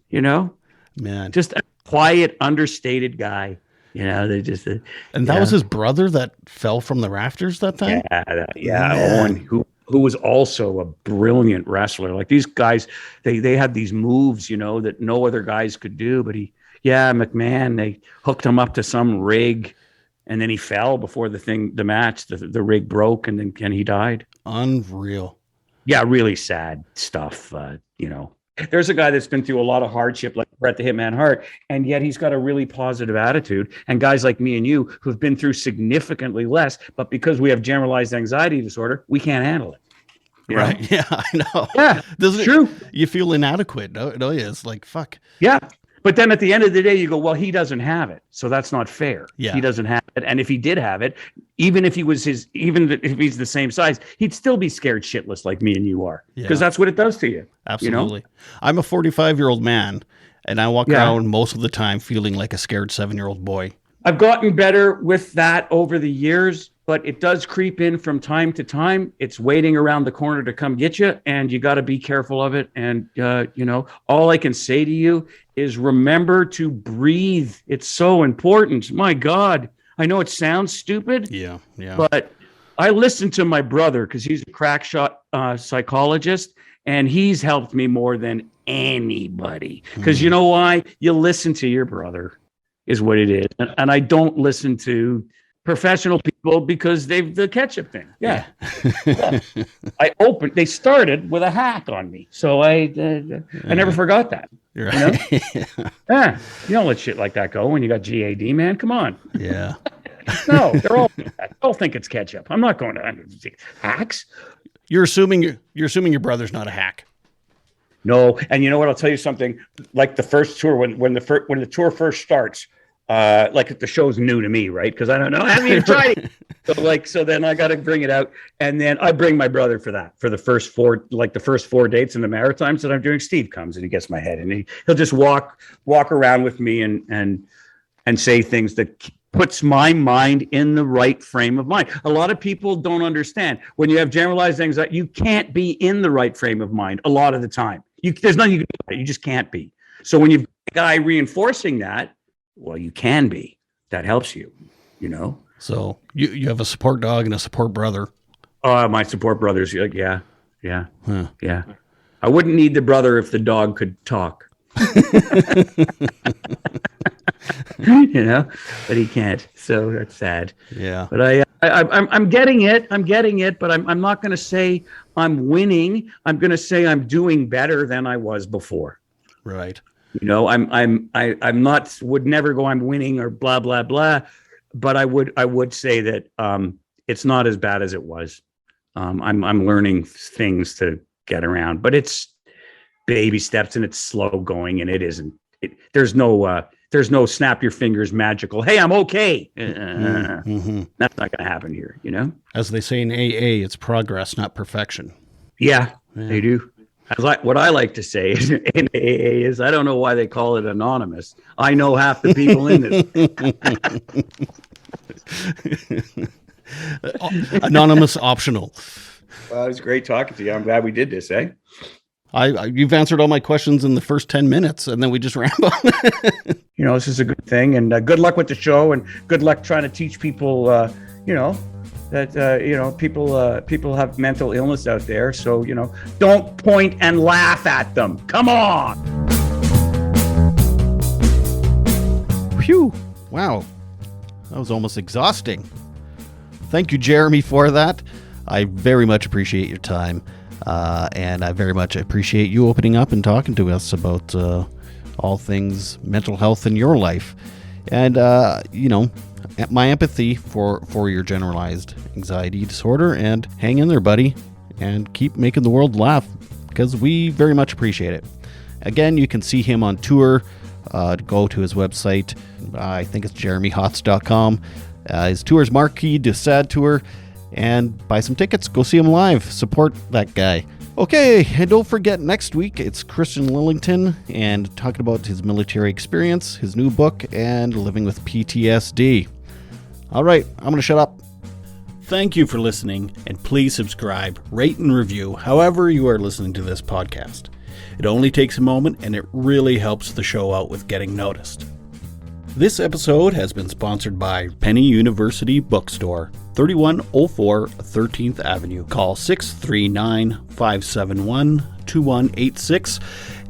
man, just a quiet, understated guy. They just and that was his brother that fell from the rafters that time. Yeah. Owen, who was also a brilliant wrestler. Like these guys, they had these moves, that no other guys could do. But McMahon, they hooked him up to some rig, and then he fell before the match. The rig broke, and he died. Unreal. Yeah, really sad stuff. There's a guy that's been through a lot of hardship, like Bret the Hitman Hart, and yet he's got a really positive attitude. And guys like me and you who've been through significantly less, but because we have generalized anxiety disorder, we can't handle it. Right? Yeah, I know. Yeah, true. You feel inadequate. No, it's like fuck. Yeah. But then at the end of the day, you go, well, he doesn't have it, so that's not fair. Yeah. He doesn't have it, and if he did have it, even if he's the same size, he'd still be scared shitless like me and you are, because that's what it does to you. Absolutely. I'm a 45-year-old man, and I walk around most of the time feeling like a scared 7-year-old boy. I've gotten better with that over the years, but it does creep in from time to time. It's waiting around the corner to come get you, and you got to be careful of it. And, all I can say to you is remember to breathe. It's so important. My God, I know it sounds stupid. Yeah. But I listen to my brother because he's a crack shot psychologist, and he's helped me more than anybody. Because you know why? You listen to your brother is what it is. And I don't listen to professional people because the ketchup thing. Yeah. They started with a hack on me. So I never forgot that. Right. You don't let shit like that go when you got GAD, man. Come on. Yeah. No, they all think it's ketchup. I'm not going to hacks. You're assuming your brother's not a hack. No, and you know what? I'll tell you something. Like the first tour, when the tour first starts, like the show's new to me, right? Because I don't know. I haven't even tried it. So then I got to bring it out, and then I bring my brother for the first four dates in the Maritimes that I'm doing. Steve comes and he gets my head, and he'll just walk around with me and say things that puts my mind in the right frame of mind. A lot of people don't understand when you have generalized anxiety, you can't be in the right frame of mind a lot of the time. There's nothing you can do about it. You just can't be. So when you've got a guy reinforcing that, well, you can be. That helps you, So you have a support dog and a support brother. My support brother's yeah. Huh. Yeah. I wouldn't need the brother if the dog could talk. But he can't. So that's sad. Yeah. But I'm getting it. But I'm not going to say I'm winning. I'm going to say I'm doing better than I was before. Right. I'm not, would never go, I'm winning or blah, blah, blah. But I would say that it's not as bad as it was. I'm learning things to get around, but it's baby steps and it's slow going, and it isn't. There's no snap your fingers magical. Hey, I'm okay. That's not going to happen here. As they say in AA, it's progress, not perfection. Yeah. They do. What I like to say in AA is, I don't know why they call it anonymous. I know half the people in this. Anonymous optional. Well, it was great talking to you. I'm glad we did this, eh? You've answered all my questions in the first 10 minutes, and then we just ramble. This is a good thing, and good luck with the show, and good luck trying to teach people, that people have mental illness out there. So don't point and laugh at them. Come on. Phew! Wow, that was almost exhausting. Thank you, Jeremy, for that. I very much appreciate your time. And I very much appreciate you opening up and talking to us about all things mental health in your life. And, my empathy for your generalized anxiety disorder. And hang in there, buddy, and keep making the world laugh, because we very much appreciate it. Again, you can see him on tour. Go to his website. I think it's jeremyhotz.com. His tour is Marquis de Sade Tour. And buy some tickets. Go see him live. Support that guy. Okay, and don't forget, next week it's Christian Lillington and talking about his military experience, his new book, and living with PTSD. All right, I'm going to shut up. Thank you for listening, and please subscribe, rate, and review however you are listening to this podcast. It only takes a moment, and it really helps the show out with getting noticed. This episode has been sponsored by Penny University Bookstore, 3104 13th Avenue. Call 639-571-2186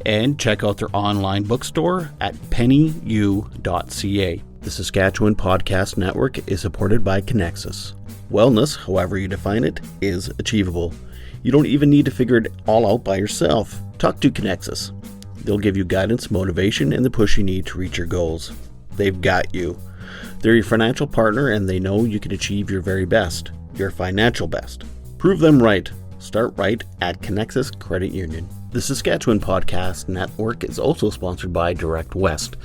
and check out their online bookstore at pennyu.ca. The Saskatchewan Podcast Network is supported by Connexus. Wellness, however you define it, is achievable. You don't even need to figure it all out by yourself. Talk to Connexus. They'll give you guidance, motivation, and the push you need to reach your goals. They've got you. They're your financial partner, and they know you can achieve your very best, your financial best. Prove them right. Start right at Connexus Credit Union. The Saskatchewan Podcast Network is also sponsored by Direct West.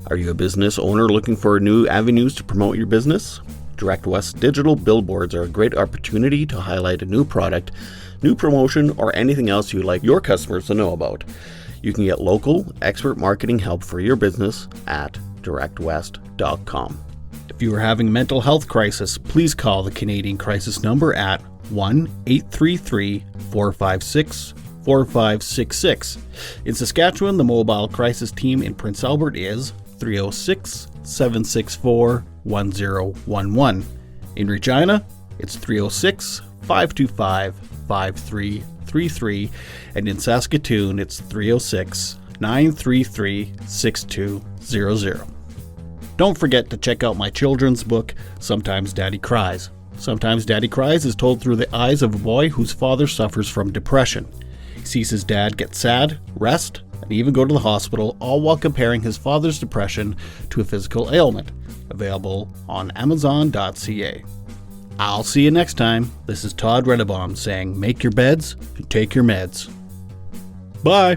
Are you a business owner looking for new avenues to promote your business? Direct West digital billboards are a great opportunity to highlight a new product, new promotion, or anything else you'd like your customers to know about. You can get local, expert marketing help for your business at directwest.com. If you are having a mental health crisis, please call the Canadian Crisis number at 1-833-456-4566. In Saskatchewan, the mobile crisis team in Prince Albert is 306-764-1011. In Regina, it's 306-525-5333, and in Saskatoon, it's 306-933-6200. Don't forget to check out my children's book, Sometimes Daddy Cries. Sometimes Daddy Cries is told through the eyes of a boy whose father suffers from depression. He sees his dad get sad, rest, and even go to the hospital, all while comparing his father's depression to a physical ailment. Available on Amazon.ca. I'll see you next time. This is Todd Renebaum saying, make your beds and take your meds. Bye.